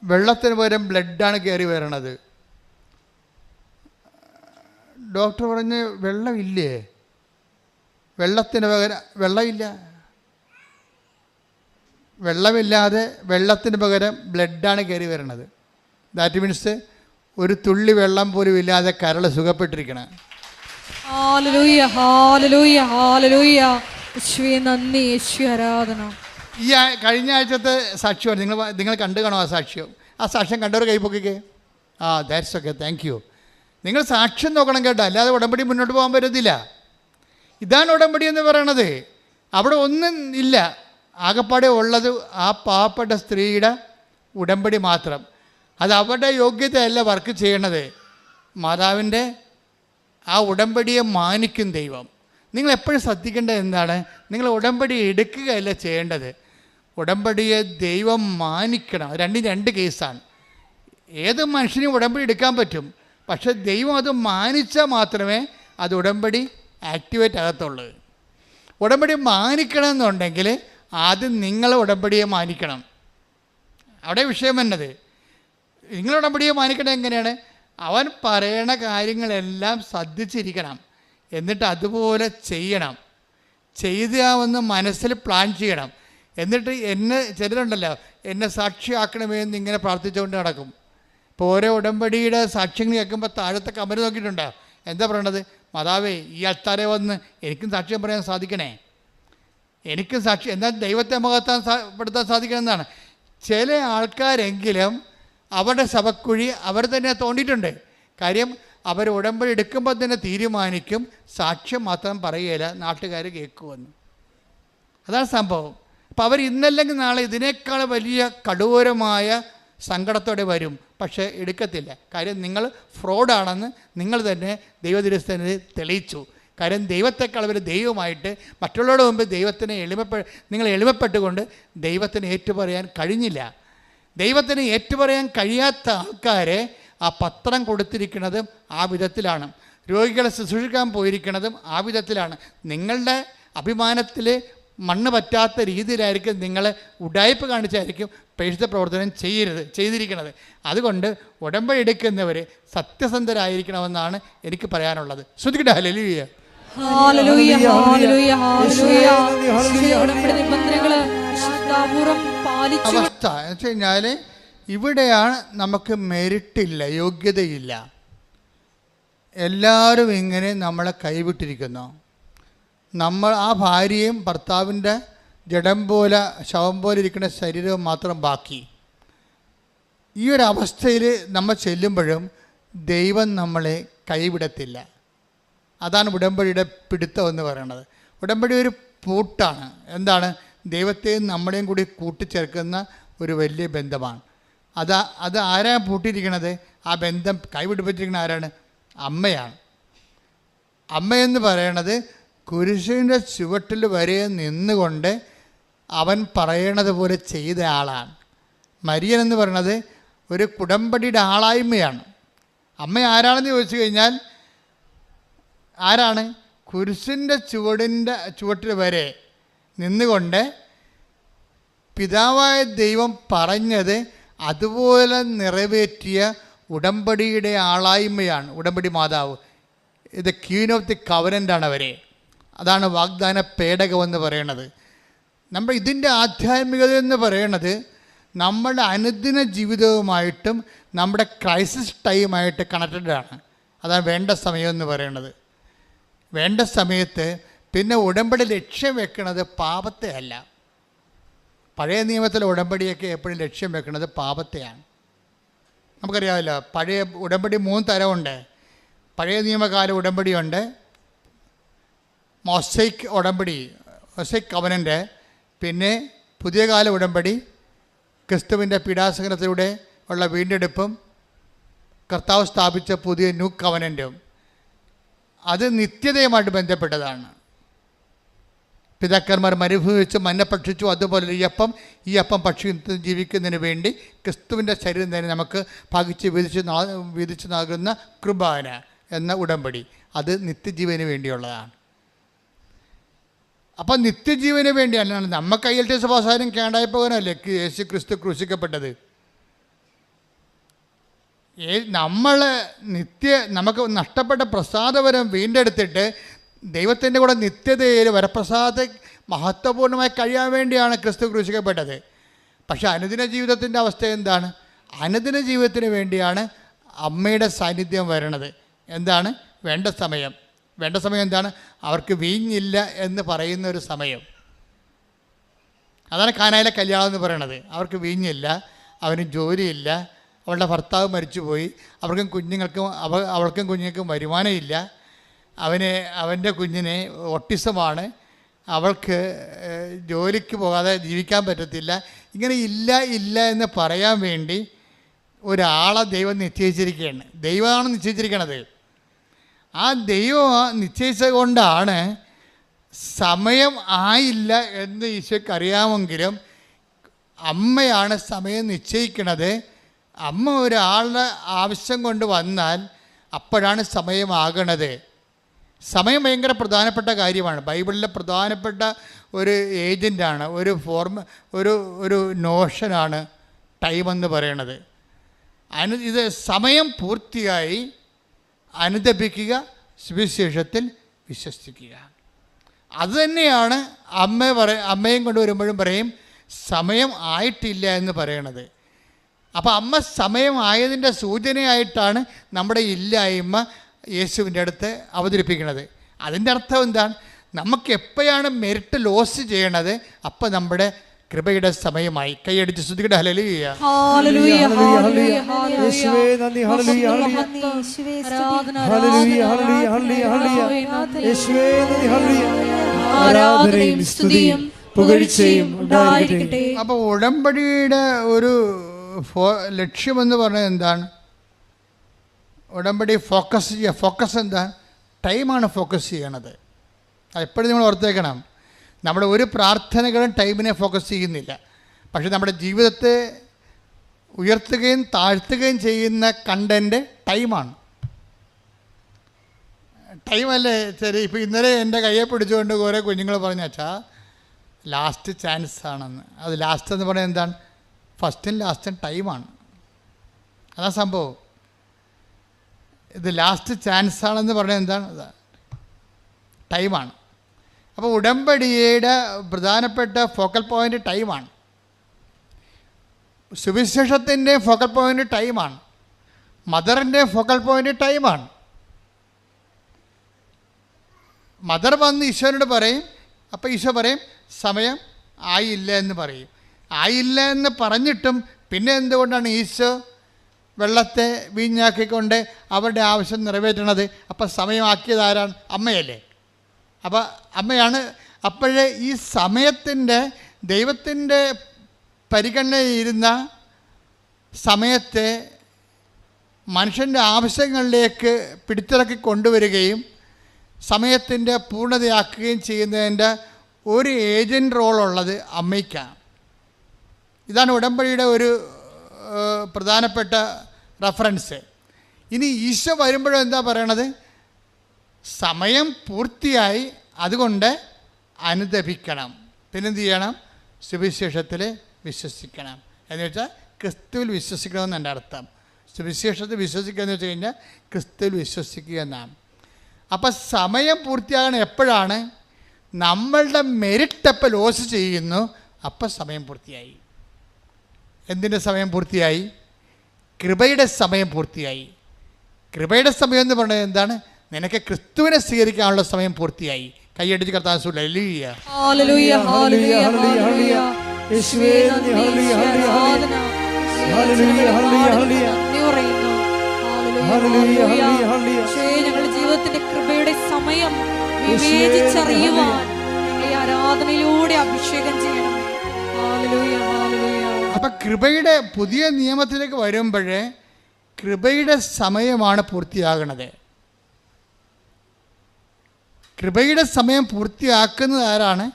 വെള്ളത്തിന് പകരം ബ്ലഡാണ് കയറി വരണത്. ഡോക്ടർ പറഞ്ഞ് വെള്ളമില്ലേ? വെള്ളത്തിന് പകരം വെള്ളമില്ല. വെള്ളമില്ലാതെ വെള്ളത്തിന് പകരം ബ്ലഡാണ് കയറി വരണത്. ദാറ്റ് മീൻസ് ഒരു തുള്ളി വെള്ളം പോലും ഇല്ലാതെ കരൾ സുഖപ്പെട്ടിരിക്കണം. ഹല്ലേലൂയ, ഹല്ലേലൂയ, ഹല്ലേലൂയ. യേശുവേ നന്ദി, യേശുവേ ആരാധന. ഈ കഴിഞ്ഞ ആഴ്ചത്തെ സാക്ഷ്യമാണ് നിങ്ങൾ കണ്ടു കാണും. ആ സാക്ഷ്യം, ആ സാക്ഷ്യം കണ്ടവർ കൈപ്പൊക്കിക്കേ. That's okay, thank you. നിങ്ങൾ സാക്ഷ്യം നോക്കണം കേട്ടോ, അല്ലാതെ ഉടമ്പടി മുന്നോട്ട് പോകാൻ പറ്റത്തില്ല. ഇതാണ് ഉടമ്പടി എന്ന് പറയണത്. അവിടെ ഒന്നും ഇല്ല, ആകപ്പാടെ ഉള്ളത് ആ പാവപ്പെട്ട സ്ത്രീയുടെ ഉടമ്പടി മാത്രം. അത് അവരുടെ യോഗ്യതയല്ല വർക്ക് ചെയ്യണത്. മാതാവിൻ്റെ ആ ഉടമ്പടിയെ മാനിക്കും ദൈവം. നിങ്ങൾ എപ്പോഴും ശ്രദ്ധിക്കേണ്ടത് എന്താണ്? നിങ്ങൾ ഉടമ്പടി എടുക്കുകയല്ല ചെയ്യേണ്ടത്, ഉടമ്പടിയെ ദൈവം മാനിക്കണം. രണ്ടും രണ്ട് കേസാണ്. ഏത് മനുഷ്യനും ഉടമ്പടി എടുക്കാൻ പറ്റും, പക്ഷെ ദൈവം അത് മാനിച്ചാൽ മാത്രമേ അത് ഉടമ്പടി ആക്ടിവേറ്റ് ആകത്തുള്ളൂ. ഉടമ്പടി മാനിക്കണമെന്നുണ്ടെങ്കിൽ ആദ്യം നിങ്ങൾ ഉടമ്പടിയെ മാനിക്കണം. അവിടെ വിഷയം എന്നത് നിങ്ങൾ ഉടമ്പടിയെ മാനിക്കണം എങ്ങനെയാണ്? അവൻ പറയണ കാര്യങ്ങളെല്ലാം ശ്രദ്ധിച്ചിരിക്കണം, എന്നിട്ട് അതുപോലെ ചെയ്യണം. ചെയ്താവെന്ന് മനസ്സിൽ പ്ലാൻ ചെയ്യണം. എന്നിട്ട് ചിലരുണ്ടല്ലോ എന്നെ സാക്ഷിയാക്കണമെന്ന് ഇങ്ങനെ പ്രാർത്ഥിച്ചുകൊണ്ട് നടക്കും. ഇപ്പോൾ ഓരോ ഉടമ്പടിയുടെ സാക്ഷ്യങ്ങൾ കേൾക്കുമ്പോൾ താഴത്തെ കമന്റ് നോക്കിയിട്ടുണ്ടോ? എന്താ പറയണത്? മാതാവേ, ഈ അത്താരെ വന്ന് എനിക്കും സാക്ഷ്യം പറയാൻ സാധിക്കണേ, എനിക്കും സാക്ഷി എന്നാൽ ദൈവത്തെ മഹത്വപ്പെടുത്താൻ സാധിക്കണമെന്നാണ്. ചില ആൾക്കാരെങ്കിലും അവരുടെ ശവക്കുഴി അവർ തന്നെ തോണ്ടിയിട്ടുണ്ട്. കാര്യം അവർ ഉടമ്പടി എടുക്കുമ്പോൾ തന്നെ തീരുമാനിക്കും സാക്ഷ്യം മാത്രം പറയുകയില്ല, നാട്ടുകാർ കേൾക്കുമെന്ന്. അതാണ് സംഭവം. അപ്പോൾ അവർ ഇന്നല്ലെങ്കിൽ നാളെ ഇതിനേക്കാൾ വലിയ കടൂരമായ സങ്കടത്തോടെ വരും, പക്ഷേ എടുക്കത്തില്ല. കാര്യം നിങ്ങൾ ഫ്രോഡാണെന്ന് നിങ്ങൾ തന്നെ ദൈവദിവസത്തിന് തെളിയിച്ചു. കാര്യം ദൈവത്തെക്കാൾ അവർ ദൈവമായിട്ട് മറ്റുള്ളവരുടെ മുമ്പ് ദൈവത്തിന് നിങ്ങൾ എളിമപ്പെട്ടുകൊണ്ട് ദൈവത്തിന് ഏറ്റുപറയാൻ കഴിഞ്ഞില്ല. ദൈവത്തിന് ഏറ്റുപറയാൻ കഴിയാത്ത ആൾക്കാരെ ആ പത്രം കൊടുത്തിരിക്കുന്നതും ആ വിധത്തിലാണ്. രോഗികളെ ശുശ്രൂഷിക്കാൻ പോയിരിക്കുന്നതും ആ വിധത്തിലാണ്. നിങ്ങളുടെ അഭിമാനത്തിൽ മണ്ണ് പറ്റാത്ത രീതിയിലായിരിക്കും നിങ്ങൾ ഉഡായിപ്പ് കാണിച്ചായിരിക്കും പരിശുദ്ധ പ്രവർത്തനം ചെയ്തിരിക്കുന്നത്. അതുകൊണ്ട് ഉടമ്പടി എടുക്കുന്നവർ സത്യസന്ധരായിരിക്കണമെന്നാണ് എനിക്ക് പറയാനുള്ളത്. ശ്രദ്ധിക്കട്ടെ. ഹല്ലേലൂയ. ഹല്ലേലൂയ, ഹല്ലേലൂയ, ഹല്ലേലൂയ. ഹല്ലേലൂയ, ഉടമ്പടി നിബന്ധനകള് വിശുദ്ധാപൂർവം പാലിച്ചു. അവസ്ഥ എന്ന് വെച്ച് കഴിഞ്ഞാൽ ഇവിടെയാണ് നമുക്ക് മെരിട്ടില്ല, യോഗ്യതയില്ല. എല്ലാവരും ഇങ്ങനെ നമ്മളെ കൈവിട്ടിരിക്കുന്നു. നമ്മൾ ആ ഭാര്യയും ഭർത്താവിൻ്റെ ജഡം പോലെ ശവം പോലെ ഇരിക്കുന്ന ശരീരവും മാത്രം ബാക്കി. ഈ ഒരു അവസ്ഥയിൽ നമ്മൾ ചെല്ലുമ്പോഴും ദൈവം നമ്മളെ കൈവിടത്തില്ല. അതാണ് ഉടമ്പടിയുടെ പിടുത്തം എന്ന് പറയുന്നത്. ഉടമ്പടി ഒരു പൂട്ടാണ്. എന്താണ്? ദൈവത്തെയും നമ്മളെയും കൂടി കൂട്ടിച്ചേർക്കുന്ന ഒരു വലിയ ബന്ധമാണ്. അത് ആരാണ് പൂട്ടിയിരിക്കണത്? ആ ബന്ധം കൈവിടിപ്പിച്ചിരിക്കുന്ന ആരാണ്? അമ്മയാണ്. അമ്മയെന്ന് പറയണത് കുരിശിൻ്റെ ചുവട്ടിൽ വരെ നിന്നുകൊണ്ട് അവൻ പറയണത് പോലെ ചെയ്ത ആളാണ്. മരിയൻ എന്ന് പറയുന്നത് ഒരു ഉടമ്പടിയുടെ ആളായ്മയാണ്. അമ്മ ആരാണെന്ന് ചോദിച്ചു കഴിഞ്ഞാൽ ആരാണ്? കുരിശിൻ്റെ ചുവട്ടിൽ വരെ നിന്നുകൊണ്ട് പിതാവായ ദൈവം പറഞ്ഞത് അതുപോലെ നിറവേറ്റിയ ഉടമ്പടിയുടെ ആളായ്മയാണ് ഉടമ്പടി മാതാവ്. ഇത് ക്വീൻ ഓഫ് ദി കവനൻ്റാണ് അവരെ. അതാണ് വാഗ്ദാന പേടകമെന്ന് പറയണത്. നമ്മൾ ഇതിൻ്റെ ആധ്യാത്മികത എന്ന് പറയണത് നമ്മുടെ അനുദിന ജീവിതവുമായിട്ടും നമ്മുടെ ക്രൈസിസ് ടൈമായിട്ട് കണക്റ്റഡാണ്. അതാണ് വേണ്ട സമയം എന്ന് പറയണത്. വേണ്ട സമയത്ത് പിന്നെ ഉടമ്പടി ലക്ഷ്യം വെക്കുന്നത് പാപത്തെ അല്ല. പഴയ നിയമത്തിലെ ഉടമ്പടിയൊക്കെ എപ്പോഴും ലക്ഷ്യം വെക്കുന്നത് പാപത്തെയാണ്. നമുക്കറിയാമല്ലോ, പഴയ ഉടമ്പടി 3 തരമുണ്ട്. പഴയ നിയമകാല ഉടമ്പടിയുണ്ട്, മൊസൈക്ക് ഉടമ്പടി, മൊസൈക്ക് കവനൻ്റ്. പിന്നെ പുതിയ കാല ഉടമ്പടി, ക്രിസ്തുവിൻ്റെ പീഡാസഹനത്തിലൂടെ ഉള്ള വീണ്ടെടുപ്പും കർത്താവ് സ്ഥാപിച്ച പുതിയ ന്യൂ കവനൻറ്റും. അത് നിത്യതയുമായിട്ട് ബന്ധപ്പെട്ടതാണ്. പിതാക്കന്മാർ മരുഭൂമി വെച്ച് മന്ന ഭക്ഷിച്ചു, അതുപോലെ ഈ അപ്പം ഭക്ഷിച്ച് ജീവിക്കുന്നതിന് വേണ്ടി ക്രിസ്തുവിൻ്റെ ശരീരം തന്നെ നമുക്ക് ഭാഗിച്ച് വിധിച്ച് നൽകുന്ന കൃപാന എന്ന ഉടമ്പടി, അത് നിത്യജീവന് വേണ്ടിയുള്ളതാണ്. അപ്പം നിത്യജീവന് വേണ്ടിയാണ്. നമുക്ക് ILTS അവസാനം കേണ്ടായി പോകാനല്ലേ യേശു ക്രിസ്തു ക്രൂശിക്കപ്പെട്ടത്. നമുക്ക് നഷ്ടപ്പെട്ട പ്രസാദവരം വീണ്ടെടുത്തിട്ട് ദൈവത്തിൻ്റെ കൂടെ നിത്യതയിൽ വരപ്രസാദ മഹത്വപൂർണ്ണമായി കഴിയാൻ വേണ്ടിയാണ് ക്രിസ്തു ക്രൂശിക്കപ്പെട്ടത്. പക്ഷെ അനുദിന ജീവിതത്തിൻ്റെ അവസ്ഥ എന്താണ്? അനുദിന ജീവിതത്തിന് വേണ്ടിയാണ് അമ്മയുടെ സാന്നിധ്യം വരണത്. എന്താണ്? വേണ്ട സമയം. വേണ്ട സമയം എന്താണ്? അവർക്ക് വീഞ്ഞില്ല എന്ന് പറയുന്ന ഒരു സമയം. അതാണ് കാനായിലെ കല്യാണം എന്ന് പറയണത്. അവർക്ക് വീഞ്ഞില്ല, അവന് ജോലിയില്ല, അവളുടെ ഭർത്താവ് മരിച്ചുപോയി, അവൾക്കും കുഞ്ഞുങ്ങൾക്കും വരുമാനമില്ല, അവൻ്റെ കുഞ്ഞിന് ഓട്ടിസമാണ്, അവൾക്ക് ജോലിക്ക് പോകാതെ ജീവിക്കാൻ പറ്റത്തില്ല. ഇങ്ങനെ ഇല്ല എന്ന് പറയാൻ വേണ്ടി ഒരാളെ ദൈവം നിശ്ചയിച്ചിരിക്കുകയാണ്. ദൈവമാണ് നിശ്ചയിച്ചിരിക്കണത്. ആ ദൈവം നിശ്ചയിച്ചത് കൊണ്ടാണ് സമയം ആയില്ല എന്ന് ഈശോയ്ക്ക് അറിയാമെങ്കിലും അമ്മയാണ് സമയം നിശ്ചയിക്കണത്. അമ്മ ഒരാളുടെ ആവശ്യം കൊണ്ട് വന്നാൽ അപ്പോഴാണ് സമയമാകണത്. സമയം ഭയങ്കര പ്രധാനപ്പെട്ട കാര്യമാണ്. ബൈബിളിലെ പ്രധാനപ്പെട്ട ഒരു ഏജൻ്റാണ്, ഒരു നോഷനാണ് ടൈം എന്ന് പറയണത്. ഇത് സമയം പൂർത്തിയായി അനുദപിക്കുക, സുവിശേഷത്തിൽ വിശ്വസിക്കുക. അതുതന്നെയാണ് അമ്മയും കൊണ്ട് വരുമ്പോഴും പറയും സമയം ആയിട്ടില്ല എന്ന് പറയണത്. അപ്പോൾ അമ്മ സമയമായതിൻ്റെ സൂചനയായിട്ടാണ് നമ്മുടെ ഇല്ലായ്മ യേശുവിൻ്റെ അടുത്ത് അവതരിപ്പിക്കുന്നത്. അതിൻ്റെ അർത്ഥം എന്താണ്? നമുക്ക് എപ്പോഴാണ് മെരിറ്റ് ലോസ് ചെയ്യണത് അപ്പം നമ്മുടെ കൃപയുടെ സമയമായി. കൈയടിച്ച് സ്തുതിക്കട്ടെ. ഹല്ലേലൂയ, ഹല്ലേലൂയ, ഹല്ലേലൂയ, യേശുവേ നന്ദി. ഹല്ലേലൂയ, ഹല്ലേലൂയ, യേശുവേ നന്ദി. ഹല്ലേലൂയ, ആരാധനയും സ്തുതിയും പുകഴ്ചയും ഉണ്ടായിരിക്കട്ടെ. അപ്പോൾ ഉടമ്പടിയുടെ ഒരു ലക്ഷ്യമെന്ന് പറഞ്ഞത് എന്താണ്? ഉടമ്പടി ഫോക്കസ് എന്താണ്? ടൈമാണ് ഫോക്കസ് ചെയ്യണത്. അതെപ്പോഴും നമ്മൾ ഓർത്തേക്കണം. നമ്മുടെ ഒരു പ്രാർത്ഥനകളും ടൈമിനെ ഫോക്കസ് ചെയ്യുന്നില്ല. പക്ഷെ നമ്മുടെ ജീവിതത്തെ ഉയർത്തുകയും താഴ്ത്തുകയും ചെയ്യുന്ന കണ്ടൻറ്റ് ടൈമാണ്. ടൈമല്ലേ? ശരി, ഇപ്പോൾ ഇന്നലെ എൻ്റെ കയ്യെ പിടിച്ചുകൊണ്ട് കുറേ കുഞ്ഞുങ്ങൾ പറഞ്ഞു, അച്ഛാ ലാസ്റ്റ് ചാൻസ് ആണെന്ന്. അത് ലാസ്റ്റ് എന്ന് പറയുന്നത് എന്താണ്? ഫസ്റ്റും ലാസ്റ്റും ടൈമാണ്. അതാ സംഭവം. ഇത് ലാസ്റ്റ് ചാൻസ് ആണെന്ന് പറഞ്ഞത് എന്താണ്? ടൈമാണ്. അപ്പോൾ ഉടമ്പടിയുടെ പ്രധാനപ്പെട്ട ഫോക്കൽ പോയിൻ്റ് ടൈമാണ്. സുവിശേഷത്തിൻ്റെ ഫോക്കൽ പോയിൻ്റ് ടൈമാണ്. മദറിൻ്റെ ഫോക്കൽ പോയിൻ്റ് ടൈമാണ്. മദർ വന്ന് ഈശോനോട് പറയും, അപ്പോൾ ഈശോ പറയും സമയം ആയില്ല എന്ന് പറയും. ആയില്ല എന്ന് പറഞ്ഞിട്ടും പിന്നെ എന്തുകൊണ്ടാണ് ഈശോ വെള്ളത്തെ വീഞ്ഞാക്കിക്കൊണ്ട് അവരുടെ ആവശ്യം നിറവേറ്റണത്? അപ്പം സമയമാക്കിയത് ആരാണ്? അമ്മയല്ലേ. അപ്പോൾ അമ്മയാണ്. അപ്പോഴേ ഈ സമയത്തിൻ്റെ ദൈവത്തിൻ്റെ പരിഗണനയിരുന്ന സമയത്തെ മനുഷ്യൻ്റെ ആവശ്യങ്ങളിലേക്ക് പിടിച്ചിറക്കി കൊണ്ടുവരികയും സമയത്തിൻ്റെ പൂർണ്ണതയാക്കുകയും ചെയ്യുന്നതിൻ്റെ ഒരു ഏജൻറ് റോളുള്ളത് അമ്മയ്ക്കാണ്. ഇതാണ് ഉടമ്പടിയുടെ ഒരു പ്രധാനപ്പെട്ട റെഫറൻസ്. ഇനി ഈശോ വരുമ്പോഴും എന്താ പറയണത്? സമയം പൂർത്തിയായി, അതുകൊണ്ട് അനുദപിക്കണം. പിന്നെന്ത് ചെയ്യണം? സുവിശേഷത്തിൽ വിശ്വസിക്കണം. എന്ന് വെച്ചാൽ ക്രിസ്തുവിൽ വിശ്വസിക്കണമെന്ന് എൻ്റെ അർത്ഥം. സുവിശേഷത്തിൽ വിശ്വസിക്കുക എന്ന് വെച്ച് കഴിഞ്ഞാൽ ക്രിസ്തുവിൽ വിശ്വസിക്കുക എന്നാണ്. അപ്പം സമയം പൂർത്തിയാകണം എപ്പോഴാണ്? നമ്മളുടെ മെരിറ്റ് അപ്പം ലോസ് ചെയ്യുന്നു, അപ്പം സമയം പൂർത്തിയായി. എന്തിൻ്റെ സമയം പൂർത്തിയായി? കൃപയുടെ സമയം പൂർത്തിയായി. കൃപയുടെ സമയം എന്ന് പറയുന്നത് എന്താണ്? നിനക്ക് ക്രിസ്തുവിനെ സ്വീകരിക്കാനുള്ള സമയം പൂർത്തിയായി. കൈയടിച്ച് കർത്താൻ ഹല്ലേലൂയ. ഹല്ലേലൂയ ഹല്ലേലൂയ ഹല്ലേലൂയ. യേശുവേ നന്ദി, ഹല്ലേലൂയ ആരാധന. ഹല്ലേലൂയ ഹല്ലേലൂയ ഹല്ലേലൂയ. ഹല്ലേലൂയ ഹല്ലേലൂയ ഹല്ലേലൂയ. ഞങ്ങളുടെ ജീവിതത്തിന്റെ കൃപയുടെ സമയം വിവേചിച്ചറിയുവാൻ ഞങ്ങളെ ആരാധനയിലൂടെ അഭിഷേകം ചെയ്യണമേ. Hallelujah hallelujah. അപ്പം കൃപയുടെ പുതിയ നിയമത്തിലേക്ക് വരുമ്പോഴേ കൃപയുടെ സമയമാണ് പൂർത്തിയാകണത്. കൃപയുടെ സമയം പൂർത്തിയാക്കുന്നത് ആരാണ്?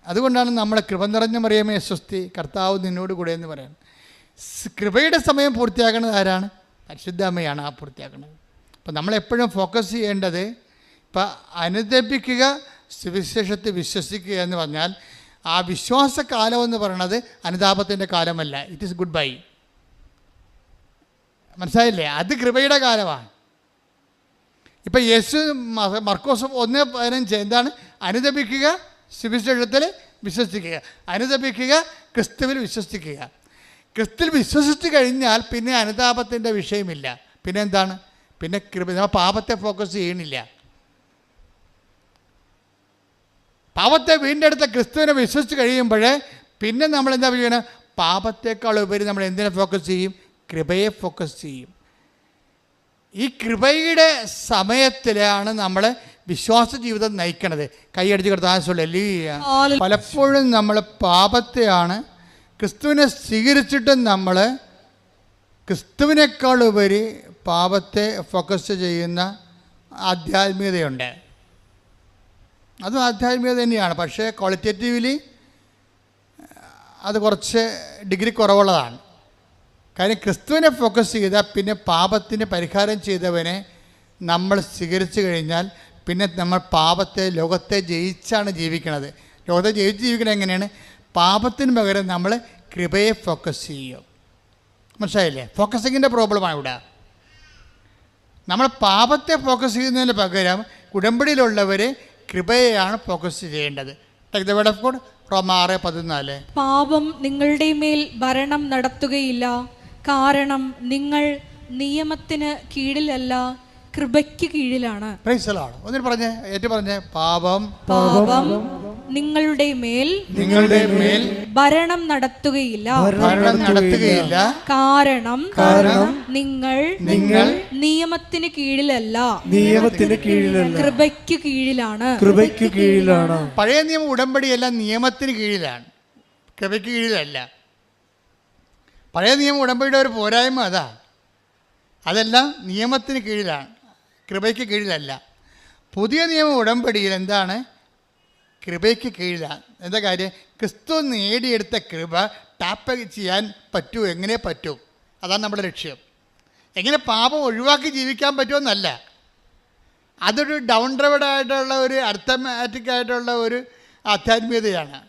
അതുകൊണ്ടാണ് നമ്മൾ കൃപ നിറഞ്ഞ മറിയമേ സ്വസ്തി, കർത്താവ് നിന്നോട് കൂടെ എന്ന് പറയുന്നത്. കൃപയുടെ സമയം പൂർത്തിയാക്കുന്നത് ആരാണ്? പരിശുദ്ധ അമ്മയാണ് ആ പൂർത്തിയാക്കുന്നത്. അപ്പം നമ്മളെപ്പോഴും ഫോക്കസ് ചെയ്യേണ്ടത് ഇപ്പം അനുദപിക്കുക, സുവിശേഷത്തിൽ വിശ്വസിക്കുക എന്ന് പറഞ്ഞാൽ ആ വിശ്വാസകാലം എന്ന് പറയുന്നത് അനുതാപത്തിൻ്റെ കാലമല്ല. It is goodbye. മനസ്സിലായില്ലേ? അത് കൃപയുടെ കാലമാണ്. ഇപ്പം യേശു മർക്കോസ് 1:15 എന്താണ്? അനുദപിക്കുക, സുവിശേഷത്തിൽ വിശ്വസിക്കുക. അനുദപിക്കുക, ക്രിസ്തുവിൽ വിശ്വസിക്കുക. ക്രിസ്തുവിൽ വിശ്വസിച്ച് കഴിഞ്ഞാൽ പിന്നെ അനുതാപത്തിൻ്റെ വിഷയമില്ല. പിന്നെ എന്താണ്? പിന്നെ കൃപ. നമ്മൾ പാപത്തെ ഫോക്കസ് ചെയ്യണില്ല. പാപത്തെ വീണ്ടെടുത്ത ക്രിസ്തുവിനെ വിശ്വസിച്ച് കഴിയുമ്പോൾ പിന്നെ നമ്മൾ എന്താ ചെയ്യണം? പാപത്തേക്കാൾ ഉപരി നമ്മൾ എന്തിനെ ഫോക്കസ് ചെയ്യും? കൃപയെ ഫോക്കസ് ചെയ്യും. ഈ കൃപയുടെ സമയത്തിലാണ് നമ്മൾ വിശ്വാസ ജീവിതം നയിക്കണത്. കൈയടിച്ച് കർത്താൻ ഹല്ലേലൂയ. പലപ്പോഴും നമ്മൾ പാപത്തെയാണ്, ക്രിസ്തുവിനെ സ്വീകരിച്ചിട്ടും നമ്മൾ ക്രിസ്തുവിനേക്കാൾ ഉപരി പാപത്തെ ഫോക്കസ് ചെയ്യുന്ന ആധ്യാത്മികതയുണ്ട്. അതും ആധ്യാത്മികത തന്നെയാണ്. പക്ഷേ ക്വാളിറ്റേറ്റീവ്ലി അത് കുറച്ച് ഡിഗ്രി കുറവുള്ളതാണ്. കാര്യം ക്രിസ്തുവിനെ ഫോക്കസ് ചെയ്താൽ പിന്നെ പാപത്തിന് പരിഹാരം ചെയ്തവനെ നമ്മൾ സ്വീകരിച്ചു കഴിഞ്ഞാൽ പിന്നെ നമ്മൾ പാപത്തെ, ലോകത്തെ ജയിച്ചാണ് ജീവിക്കുന്നത്. ലോകത്തെ ജയിച്ച് ജീവിക്കുന്നത് എങ്ങനെയാണ്? പാപത്തിന് പകരം നമ്മൾ കൃപയെ ഫോക്കസ് ചെയ്യും. മനസ്സിലായില്ലേ? ഫോക്കസിങ്ങിൻ്റെ പ്രോബ്ലമാണ് ഇവിടെ. നമ്മൾ പാപത്തെ ഫോക്കസ് ചെയ്യുന്നതിന് പകരം ഉടമ്പടിയിലുള്ളവർ കൃപയെയാണ് ഫോക്കസ് ചെയ്യേണ്ടത്. Take the word of God, റോമ 6:14. പാപം നിങ്ങളുടെ മേൽ ഭരണം നടത്തുകയില്ല, കാരണം നിങ്ങൾ നിയമത്തിന് കീഴിലല്ല, കൃപയ്ക്ക് കീഴിലാണ്. Price the Lord. ഒന്നിന് പറഞ്ഞേ, ഏറ്റു പറഞ്ഞേ. പാപം നിങ്ങളുടെ മേൽ ഭരണം നടത്തുകയില്ല, കാരണം നിങ്ങൾ നിയമത്തിന് കീഴിലല്ല, കൃപയ്ക്ക് കീഴിലാണ്. പഴയ നിയമ ഉടമ്പടിയെല്ലാം നിയമത്തിന് കീഴിലാണ്, കൃപയ്ക്ക് കീഴിലല്ല. പഴയ നിയമ ഉടമ്പടിയുടെ ഒരു പോരായ്മ അതെല്ലാം നിയമത്തിന് കീഴിലാണ്, കൃപയ്ക്ക് കീഴിലല്ല. പുതിയ നിയമ ഉടമ്പടിയിൽ എന്താണ്? കൃപയ്ക്ക് കീഴിലാണ്. എന്താ കാര്യം? ക്രിസ്തു നേടിയെടുത്ത കൃപ ടാപ്പ് ചെയ്യാൻ പറ്റൂ. എങ്ങനെ പറ്റും? അതാണ് നമ്മുടെ ലക്ഷ്യം. എങ്ങനെ പാപം ഒഴിവാക്കി ജീവിക്കാൻ പറ്റുമെന്നല്ല. അതൊരു ഡൗൺ ഡ്രൈവഡായിട്ടുള്ള ഒരു അർത്ഥമാറ്റിക് ആയിട്ടുള്ള ഒരു ആധ്യാത്മികതയാണ്.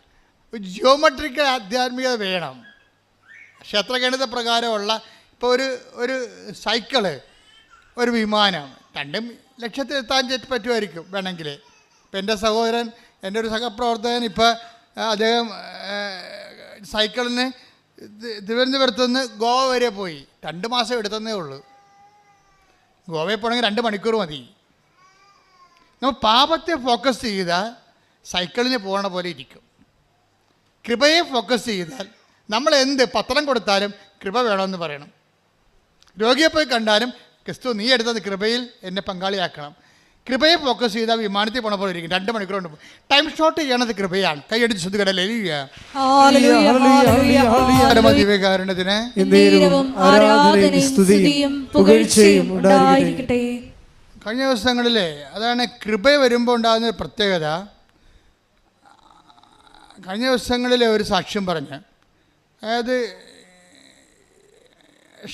ഒരു ജിയോമെട്രിക്കൽ ആധ്യാത്മികത വേണം. ക്ഷേത്രഗണിത പ്രകാരമുള്ള ഇപ്പോൾ ഒരു സൈക്കിള് ഒരു വിമാനം. 2 ലക്ഷത്തിലെത്താൻ പറ്റുമായിരിക്കും വേണമെങ്കിൽ. ഇപ്പം എൻ്റെ സഹോദരൻ, എൻ്റെ ഒരു സഹപ്രവർത്തകൻ, ഇപ്പോൾ അദ്ദേഹം സൈക്കിളിന് തിരുവനന്തപുരത്ത് നിന്ന് ഗോവ വരെ പോയി. 2 മാസം എടുത്തതേ ഉള്ളൂ. ഗോവയിൽ പോകണമെങ്കിൽ 2 മണിക്കൂർ മതി. നമ്മൾ പാപത്തെ ഫോക്കസ് ചെയ്താൽ സൈക്കിളിന് പോകണ പോലെ ഇരിക്കും. കൃപയെ ഫോക്കസ് ചെയ്താൽ നമ്മൾ എന്ത് പത്രം കൊടുത്താലും കൃപ വേണമെന്ന് പറയണം. രോഗിയെ പോയി കണ്ടാലും ക്രിസ്തു നീ എടുത്തത് കൃപയിൽ എന്നെ പങ്കാളിയാക്കണം. കൃപയെ ഫോക്കസ് ചെയ്താൽ വിമാനത്തിൽ പോണ പോലെ ഇരിക്കും. 2 മണിക്കൂർ കൊണ്ട് ടൈം ഷോർട്ട് ചെയ്യണത് കൃപയാണ്. കൈയടിച്ച് ശ്രദ്ധിക്കടല്ലേ. ദിവ്യകാരുണ്യത്തിന് കഴിഞ്ഞ ദിവസങ്ങളിലെ അതാണ് കൃപ വരുമ്പോൾ ഉണ്ടാകുന്ന ഒരു പ്രത്യേകത. കഴിഞ്ഞ ദിവസങ്ങളിലെ ഒരു സാക്ഷ്യം പറഞ്ഞ്, അതായത്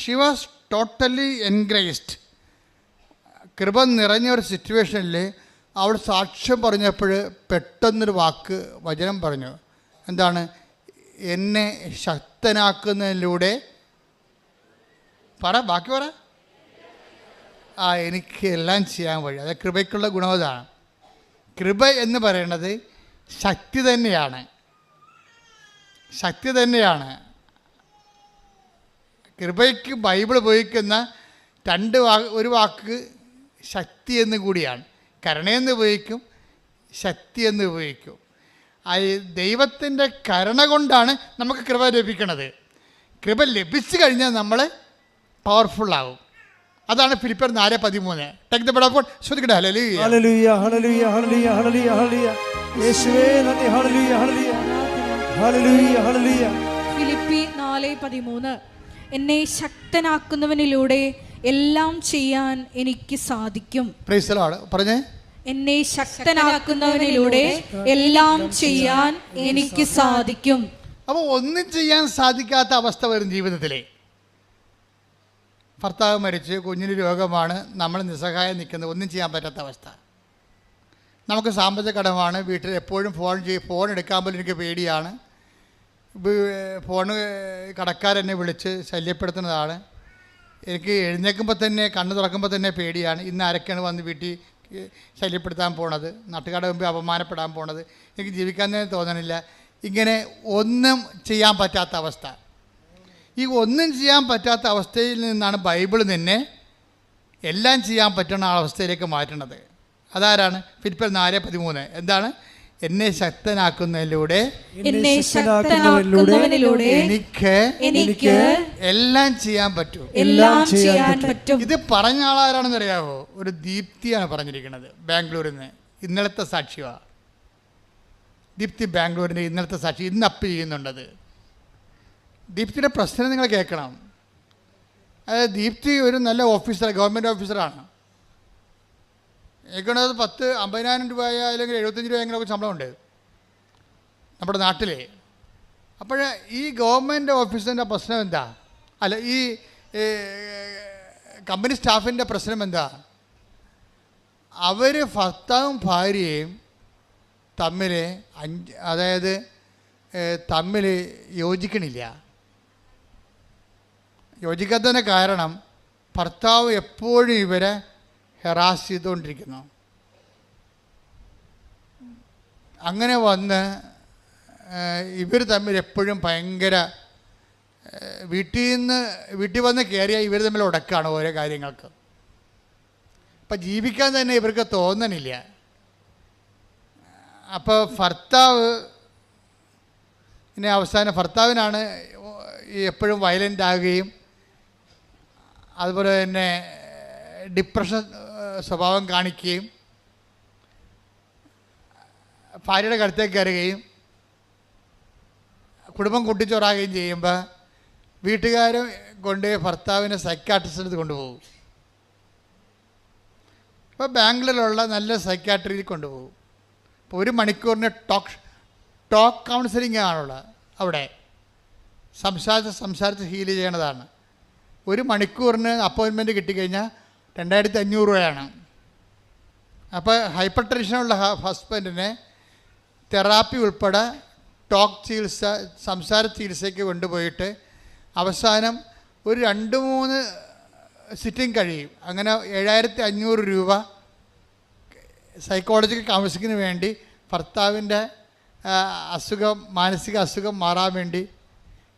ഷി വാസ് ടോട്ടലി എൻഗ്രേസ്ഡ്. കൃപ നിറഞ്ഞ ഒരു സിറ്റുവേഷനിൽ അവൾ സാക്ഷ്യം പറഞ്ഞപ്പോൾ പെട്ടെന്നൊരു വചനം പറഞ്ഞു. എന്താണ്? എന്നെ ശക്തനാക്കുന്നതിലൂടെ ബാക്കി പറ. എനിക്ക് എല്ലാം ചെയ്യാൻ വഴി. അത് കൃപയ്ക്കുള്ള ഗുണവതാണ്. കൃപ എന്ന് പറയുന്നത് ശക്തി തന്നെയാണ്. ശക്തി തന്നെയാണ്. കൃപയ്ക്ക് ബൈബിൾ ഉപയോഗിക്കുന്ന ഒരു വാക്ക് ശക്തി എന്ന് കൂടിയാണ്. കരുണയെന്ന് ഉപയോഗിക്കും, ശക്തി എന്ന് ഉപയോഗിക്കും. ദൈവത്തിൻ്റെ കരുണ കൊണ്ടാണ് നമുക്ക് കൃപ ലഭിക്കുന്നത്. കൃപ ലഭിച്ചു കഴിഞ്ഞാൽ നമ്മൾ പവർഫുള്ളാവും. അതാണ് ഫിലിപ്പിയർ 4:13. ടേക്ക് ദ ബെഡ് ശ്രദ്ധിക്കട്ടെ. ഹല്ലേലൂയ ഹല്ലേലൂയ ഹല്ലേലൂയ ഹല്ലേലൂയ ഹല്ലേലൂയ യേശുവേ നന്ദി. ഹല്ലേലൂയ ഹല്ലേലൂയ ഹല്ലേലൂയ ഹല്ലേലൂയ. ഫിലിപ്പി 4:13 എന്നെ ശക്തനാക്കുന്നവനിലൂടെ എല്ലാം ചെയ്യാൻ എനിക്ക് സാധിക്കും. Praise the lord. പറഞ്ഞേ. എന്നെ ശക്തനാക്കുന്നവനിലൂടെ എല്ലാം ചെയ്യാൻ എനിക്ക് സാധിക്കും. അപ്പോൾ ഒന്നും ചെയ്യാൻ സാധിക്കാത്ത അവസ്ഥ വരും ജീവിതത്തിലെ. ഭർത്താവ് മരിച്ച്, കുഞ്ഞിന് രോഗമാണ്, നമ്മൾ നിസ്സഹായം നിൽക്കുന്നത്, ഒന്നും ചെയ്യാൻ പറ്റാത്ത അവസ്ഥ. നമുക്ക് സാമ്പത്തിക കടമാണ്, വീട്ടിൽ എപ്പോഴും ഫോൺ എടുക്കാൻ പോലും എനിക്ക് പേടിയാണ്. ഫോണ് കടക്കാരെന്നെ വിളിച്ച് ശല്യപ്പെടുത്തുന്നതാണ്. എനിക്ക് എഴുന്നേൽക്കുമ്പോൾ തന്നെ, കണ്ണ് തുറക്കുമ്പോൾ തന്നെ പേടിയാണ്. ഇന്ന് ആരൊക്കെയാണ് വന്ന് വീട്ടിൽ ശല്യപ്പെടുത്താൻ പോണത്, നാട്ടുകാരുടെ മുമ്പ് അപമാനപ്പെടാൻ പോണത്, എനിക്ക് ജീവിക്കാൻ തന്നെ തോന്നണില്ല. ഇങ്ങനെ ഒന്നും ചെയ്യാൻ പറ്റാത്ത അവസ്ഥ. ഈ ഒന്നും ചെയ്യാൻ പറ്റാത്ത അവസ്ഥയിൽ നിന്നാണ് ബൈബിൾ നിന്നെ എല്ലാം ചെയ്യാൻ പറ്റുന്ന അവസ്ഥയിലേക്ക് മാറ്റുന്നത്. അതാരാണ്? ഫിലിപ്പിയർ 4:13. എന്താണ്? എന്നെ ശക്തനാക്കുന്നതിലൂടെ എനിക്ക് എല്ലാം ചെയ്യാൻ പറ്റും. ഇത് പറഞ്ഞ ആളാരാണെന്ന് അറിയാവോ? ഒരു ദീപ്തിയാണ് പറഞ്ഞിരിക്കുന്നത്, ബാംഗ്ലൂരിൽ നിന്ന്. ഇന്നലത്തെ സാക്ഷിയാണ് ദീപ്തി. ബാംഗ്ലൂരിൻ്റെ ഇന്നലത്തെ സാക്ഷി ഇന്ന് അപ്പ് ചെയ്യുന്നുണ്ടത്. ദീപ്തിയുടെ പ്രശ്നം നിങ്ങൾ കേൾക്കണം. അതായത് ദീപ്തി ഒരു നല്ല ഓഫീസർ, ഗവൺമെൻറ് ഓഫീസറാണ്. എനിക്കുള്ളത് 50,000 രൂപ അല്ലെങ്കിൽ 75 രൂപ എങ്ങനെയൊക്കെ ശമ്പളമുണ്ട് നമ്മുടെ നാട്ടിൽ. അപ്പോൾ ഈ ഗവൺമെൻറ് ഓഫീസറിൻ്റെ പ്രശ്നം എന്താ? അല്ല, ഈ കമ്പനി സ്റ്റാഫിൻ്റെ പ്രശ്നം എന്താ? അവർ ഭർത്താവും ഭാര്യയും തമ്മിൽ യോജിക്കണില്ല. യോജിക്കാത്തതിന് കാരണം ഭർത്താവ് എപ്പോഴും ഇവരെ ഹെറാസ് ചെയ്തുകൊണ്ടിരിക്കുന്നു. അങ്ങനെ വന്ന് ഇവർ തമ്മിൽ എപ്പോഴും ഭയങ്കര വീട്ടിൽ വന്ന് കയറിയാൽ ഇവർ തമ്മിൽ ഉടക്കാണ് ഓരോ കാര്യങ്ങൾക്ക്. അപ്പം ജീവിക്കാൻ തന്നെ ഇവർക്ക് തോന്നണില്ല. അപ്പോൾ ഭർത്താവിനാണ് എപ്പോഴും വയലൻ്റ് ആകുകയും അതുപോലെ തന്നെ ഡിപ്രഷൻ സ്വഭാവം കാണിക്കുകയും ഭാര്യയുടെ കടുത്തേക്ക് കയറുകയും കുടുംബം കുട്ടിച്ചോറാകുകയും ചെയ്യുമ്പോൾ വീട്ടുകാർ കൊണ്ട് ഭർത്താവിനെ സൈക്കാട്രിസ്റ്റിന് കൊണ്ടുപോകും. ഇപ്പോൾ ബാംഗ്ലൂരിലുള്ള നല്ല സൈക്കാട്രിയിൽ കൊണ്ടുപോകും. ഇപ്പോൾ 1 മണിക്കൂറിന് ടോക്ക് കൗൺസിലിംഗ് ആണുള്ളത്. അവിടെ സംസാരിച്ച് ഹീൽ ചെയ്യണതാണ്. 1 മണിക്കൂറിന് അപ്പോയിൻമെൻറ്റ് കിട്ടിക്കഴിഞ്ഞാൽ 2,500 രൂപയാണ്. അപ്പോൾ ഹൈപ്പർ ടെൻഷനുള്ള ഹസ്ബൻഡിനെ തെറാപ്പി ഉൾപ്പെടെ ടോക്ക് ചികിത്സ, സംസാര ചികിത്സയ്ക്ക് കൊണ്ടുപോയിട്ട് അവസാനം ഒരു 2-3 സിറ്റിംഗ് കഴിയും. അങ്ങനെ 7500 രൂപ സൈക്കോളജിക്കൽ കൗൺസിലിങ്ങിന് വേണ്ടി ഭർത്താവിൻ്റെ അസുഖം, മാനസിക അസുഖം മാറാൻ വേണ്ടി,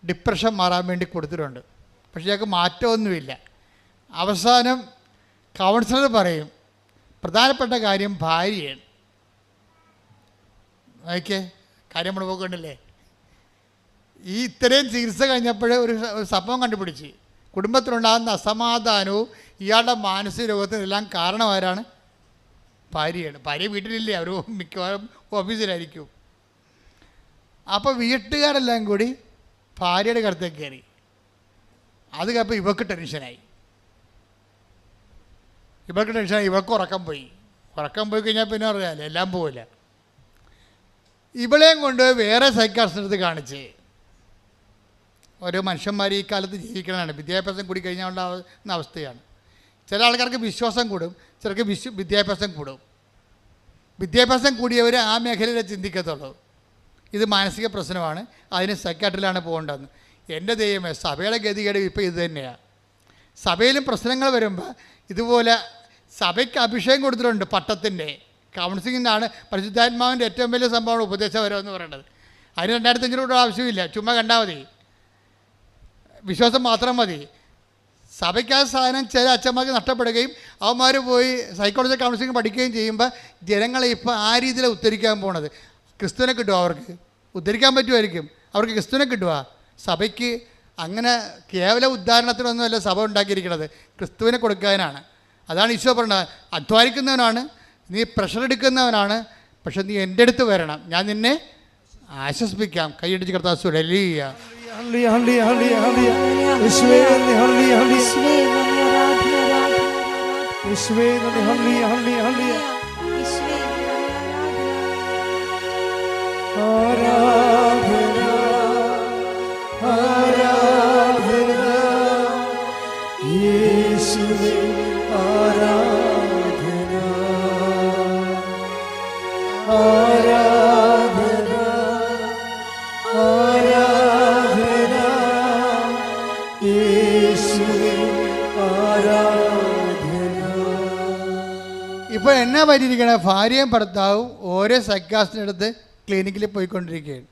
ഡിപ്രഷൻ മാറാൻ വേണ്ടി കൊടുത്തിട്ടുണ്ട്. പക്ഷേ ഞങ്ങൾക്ക് മാറ്റമൊന്നുമില്ല. അവസാനം കൗൺസിലർ പറയും പ്രധാനപ്പെട്ട കാര്യം ഭാര്യയാണ്. ഓക്കെ, കാര്യം നമ്മൾ നോക്കണ്ടല്ലേ. ഈ ഇത്രയും ചികിത്സ കഴിഞ്ഞപ്പോൾ ഒരു സംഭവം കണ്ടുപിടിച്ച് കുടുംബത്തിലുണ്ടാകുന്ന അസമാധാനവും ഇയാളുടെ മാനസിക രോഗത്തിനെല്ലാം കാരണം ആരാണ്? ഭാര്യയാണ്. ഭാര്യ വീട്ടിലില്ലേ, അവർ മിക്കവാറും ഓഫീസിലായിരിക്കും. അപ്പോൾ വീട്ടുകാരെല്ലാം കൂടി ഭാര്യയുടെ കടുത്തേക്ക് കയറി. അത് കഴിഞ്ഞപ്പോൾ ഇവർക്ക് ടെൻഷനായി. ഇവർക്ക് ഉറക്കം പോയി കഴിഞ്ഞാൽ പിന്നെ അറിയാമല്ലോ, എല്ലാം പോവില്ല. ഇവളെയും കൊണ്ട് വേറെ സൈക്കാട്രിസ്റ്റിൻ്റെ അടുത്ത് കാണിച്ച്, ഓരോ മനുഷ്യന്മാർ ഈ കാലത്ത് ജീവിക്കണതാണ്, വിദ്യാഭ്യാസം കൂടി കഴിഞ്ഞാൽ ഉണ്ടാകുന്ന അവസ്ഥയാണ്. ചില ആൾക്കാർക്ക് വിശ്വാസം കൂടും, ചിലർക്ക് വിദ്യാഭ്യാസം കൂടും. വിദ്യാഭ്യാസം കൂടിയവർ ആ മേഖലയിലെ ചിന്തിക്കത്തുള്ളൂ. ഇത് മാനസിക പ്രശ്നമാണ്, അതിന് സൈക്കാട്രിയിലാണ് പോകേണ്ടതെന്ന്. എൻ്റെ ദൈവമേ, സഭയുടെ ഗതികേട് ഇപ്പോൾ ഇത് തന്നെയാണ്. സഭയിലും പ്രശ്നങ്ങൾ വരുമ്പോൾ ഇതുപോലെ സഭയ്ക്ക് അഭിഷേകം കൊടുത്തിട്ടുണ്ട് പട്ടത്തിൻ്റെ. കൗൺസിലിംഗിനാണ് പരിശുദ്ധാത്മാവിൻ്റെ ഏറ്റവും വലിയ സംഭവമാണ് ഉപദേശപരം എന്ന് പറയുന്നത്. അതിന് 2500 രൂപ ആവശ്യമില്ല, ചുമ്മാ കണ്ടാൽ മതി, വിശ്വാസം മാത്രം മതി. സഭയ്ക്ക് ആ സാധനം ചില അച്ഛന്മാർക്ക് നഷ്ടപ്പെടുകയും അവന്മാർ പോയി സൈക്കോളജി കൗൺസിലിംഗ് പഠിക്കുകയും ചെയ്യുമ്പോൾ ജനങ്ങളെ ഇപ്പോൾ ആ രീതിയിലാണ് ഉദ്ധരിക്കാൻ പോണത്. ക്രിസ്തുവിനെ കിട്ടുമോ? അവർക്ക് ഉദ്ധരിക്കാൻ പറ്റുമായിരിക്കും, അവർക്ക് ക്രിസ്തുവിനെ കിട്ടുക. സഭയ്ക്ക് അങ്ങനെ കേവല ഉദ്ധാരണത്തിനൊന്നുമല്ല സഭ ഉണ്ടാക്കിയിരിക്കുന്നത്, ക്രിസ്തുവിനെ കൊടുക്കാനാണ്. അതാണ് ഈശോ പറഞ്ഞത്, അധ്വാനിക്കുന്നവനാണ് നീ, പ്രഷർ എടുക്കുന്നവനാണ്, പക്ഷെ നീ എൻ്റെ അടുത്ത് വരണം, ഞാൻ നിന്നെ ആശ്വസിപ്പിക്കാം. കൈയടിച്ച് കർത്താവ് ഹല്ലേലൂയ. ഇപ്പോൾ എന്നാ പറ്റിയിരിക്കണേ, ഭാര്യയും ഭർത്താവും ഓരോ സൈക്കാട്രിസ്റ്റിൻ്റെ അടുത്ത് ക്ലിനിക്കിൽ പോയിക്കൊണ്ടിരിക്കുകയാണ്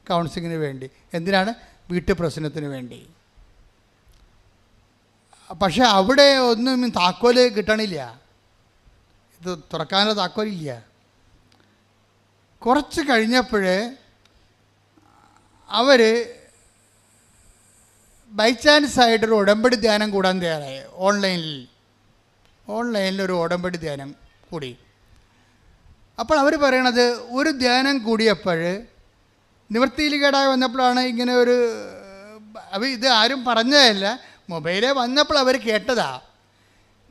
കൗൺസിലിങ്ങിന് വേണ്ടി. എന്തിനാണ്? വീട്ടുപ്രശ്നത്തിന് വേണ്ടി. പക്ഷെ അവിടെ ഒന്നും താക്കോല് കിട്ടണില്ല, ഇത് തുറക്കാനുള്ള താക്കോലില്ല. കുറച്ച് കഴിഞ്ഞപ്പോൾ അവർ ബൈ ചാൻസ് ആയിട്ടൊരു ഉടമ്പടി ധ്യാനം കൂടാൻ തയ്യാറായി. ഓൺലൈനിലൊരു ഉടമ്പടി ധ്യാനം കൂടി. അപ്പോൾ അവർ പറയണത്, ഒരു ധ്യാനം കൂടിയപ്പോൾ നിവൃത്തിയിൽ കേടായി വന്നപ്പോഴാണ് ഇങ്ങനെ ഒരു, ഇത് ആരും പറഞ്ഞതല്ല, മൊബൈലേ വന്നപ്പോൾ അവർ കേട്ടതാ.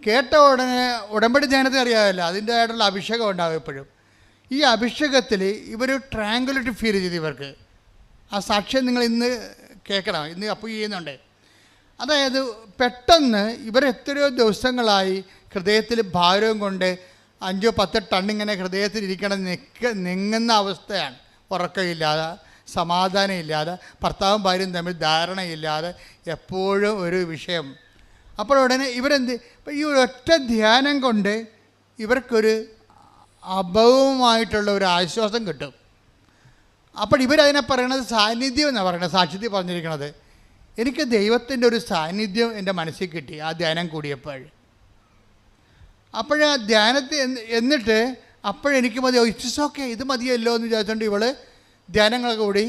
കേട്ട ഉടനെ ഉടമ്പടി ധ്യാനത്തിന് അറിയാമല്ലോ, അതിൻ്റെ ആയിട്ടുള്ള അഭിഷേകം ഉണ്ടാകും എപ്പോഴും. ഈ അഭിഷേകത്തിൽ ഇവർ ട്രാങ്കുലിറ്റി ഫീൽ ചെയ്തു. ഇവർക്ക് ആ സാക്ഷ്യം നിങ്ങൾ ഇന്ന് കേൾക്കണം, ഇന്ന് അപ്പു ചെയ്യുന്നുണ്ട്. അതായത് പെട്ടെന്ന് ഇവർ എത്രയോ ദിവസങ്ങളായി ഹൃദയത്തിൽ ഭാരവും കൊണ്ട് 5-10 ടൺ ഇങ്ങനെ ഹൃദയത്തിൽ ഇരിക്കണം, നെങ്ങുന്ന അവസ്ഥയാണ്. ഉറക്കമില്ലാതെ, സമാധാനം ഇല്ലാതെ, ഭർത്താവും ഭാര്യയും തമ്മിൽ ധാരണയില്ലാതെ, എപ്പോഴും ഒരു വിഷയം. അപ്പോൾ ഉടനെ ഇവരെന്ത്, ഈ ഒറ്റ ധ്യാനം കൊണ്ട് ഇവർക്കൊരു അഭവമായിട്ടുള്ള ഒരു ആശ്വാസം കിട്ടും. അപ്പോൾ ഇവരതിനെ പറയണത് സാന്നിധ്യം എന്നാണ് പറയുന്നത്, സാക്ഷ്യത്തിൽ പറഞ്ഞിരിക്കണത്. എനിക്ക് ദൈവത്തിൻ്റെ ഒരു സാന്നിധ്യം എൻ്റെ മനസ്സിൽ കിട്ടി ആ ധ്യാനം കൂടിയപ്പോൾ. അപ്പോഴാ ധ്യാനത്തിൽ എന്നിട്ട് അപ്പോഴെനിക്ക് മതി, ഇറ്റ്സ് ഓക്കെ, ഇത് മതിയല്ലോ എന്ന് വിചാരിച്ചുകൊണ്ട് ഇവള് ധ്യാനങ്ങളൊക്കെ കൂടി.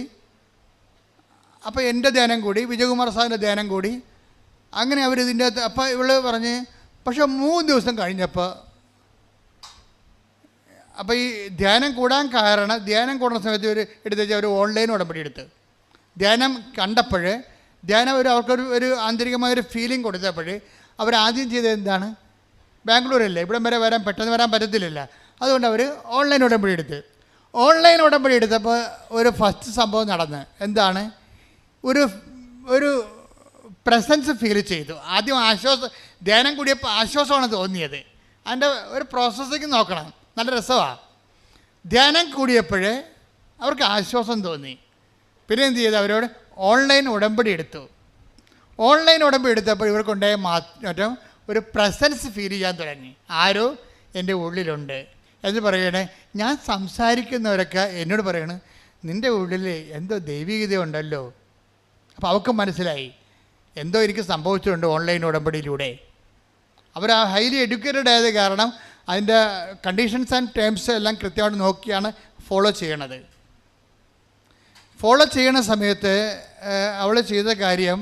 അപ്പോൾ എൻ്റെ ധ്യാനം കൂടി, വിജയകുമാർ സാറിൻ്റെ ധ്യാനം കൂടി. അങ്ങനെ അവരിതിൻ്റെ അകത്ത്, അപ്പോൾ ഇവള് പറഞ്ഞ്, പക്ഷെ 3 ദിവസം കഴിഞ്ഞപ്പോൾ, അപ്പോൾ ഈ ധ്യാനം കൂടാൻ കാരണം, ധ്യാനം കൂടുന്ന സമയത്ത് ഒരു എടുത്ത് അവർ ഓൺലൈൻ ഉടമ്പടി എടുത്ത് ധ്യാനം കണ്ടപ്പോൾ, ധ്യാനം അവർക്കൊരു ആന്തരികമായൊരു ഫീലിംഗ് കൊടുത്തപ്പോൾ അവരാദ്യം ചെയ്തത് എന്താണ്? ബാംഗ്ലൂരല്ലേ, ഇവിടം വരെ പെട്ടെന്ന് വരാൻ പറ്റത്തില്ലല്ലോ, അതുകൊണ്ട് അവർ ഓൺലൈൻ ഉടമ്പടി എടുത്ത്. ഓൺലൈൻ ഉടമ്പടി എടുത്തപ്പോൾ ഒരു ഫസ്റ്റ് സംഭവം നടന്ന് എന്താണ്? ഒരു പ്രസൻസ് ഫീൽ ചെയ്തു. ആദ്യം ധ്യാനം കൂടിയപ്പോൾ ആശ്വാസമാണ് തോന്നിയത്. അതിൻ്റെ ഒരു പ്രോസസ്സിങ് നോക്കണം, നല്ല രസമാണ്. ധ്യാനം കൂടിയപ്പോൾ അവർക്ക് ആശ്വാസം തോന്നി. പിന്നെ എന്ത് ചെയ്തു? അവരോട് ഓൺലൈൻ ഉടമ്പടി എടുത്തു. ഓൺലൈൻ ഉടമ്പടി എടുത്തപ്പോൾ ഇവർക്കുണ്ടായ മാറ്റം ഒരു പ്രസൻസ് ഫീൽ ചെയ്യാൻ തുടങ്ങി. ആരോ എൻ്റെ ഉള്ളിലുണ്ട് എന്ന് പറയണേ. ഞാൻ സംസാരിക്കുന്നവരൊക്കെ എന്നോട് പറയണേ, നിൻ്റെ ഉള്ളിൽ എന്തോ ദൈവികത ഉണ്ടല്ലോ. അപ്പോൾ അവർക്ക് മനസ്സിലായി എന്തോ എനിക്ക് സംഭവിച്ചിട്ടുണ്ട് ഓൺലൈൻ ഉടമ്പടിയിലൂടെ. അവർ ആ ഹൈലി എഡ്യൂക്കേറ്റഡ് ആയത് കാരണം അതിൻ്റെ കണ്ടീഷൻസ് ആൻഡ് ടേംസ് എല്ലാം കൃത്യമായിട്ട് നോക്കിയാണ് ഫോളോ ചെയ്യണത്. ഫോളോ ചെയ്യണ സമയത്ത് അവൾ ചെയ്ത കാര്യം,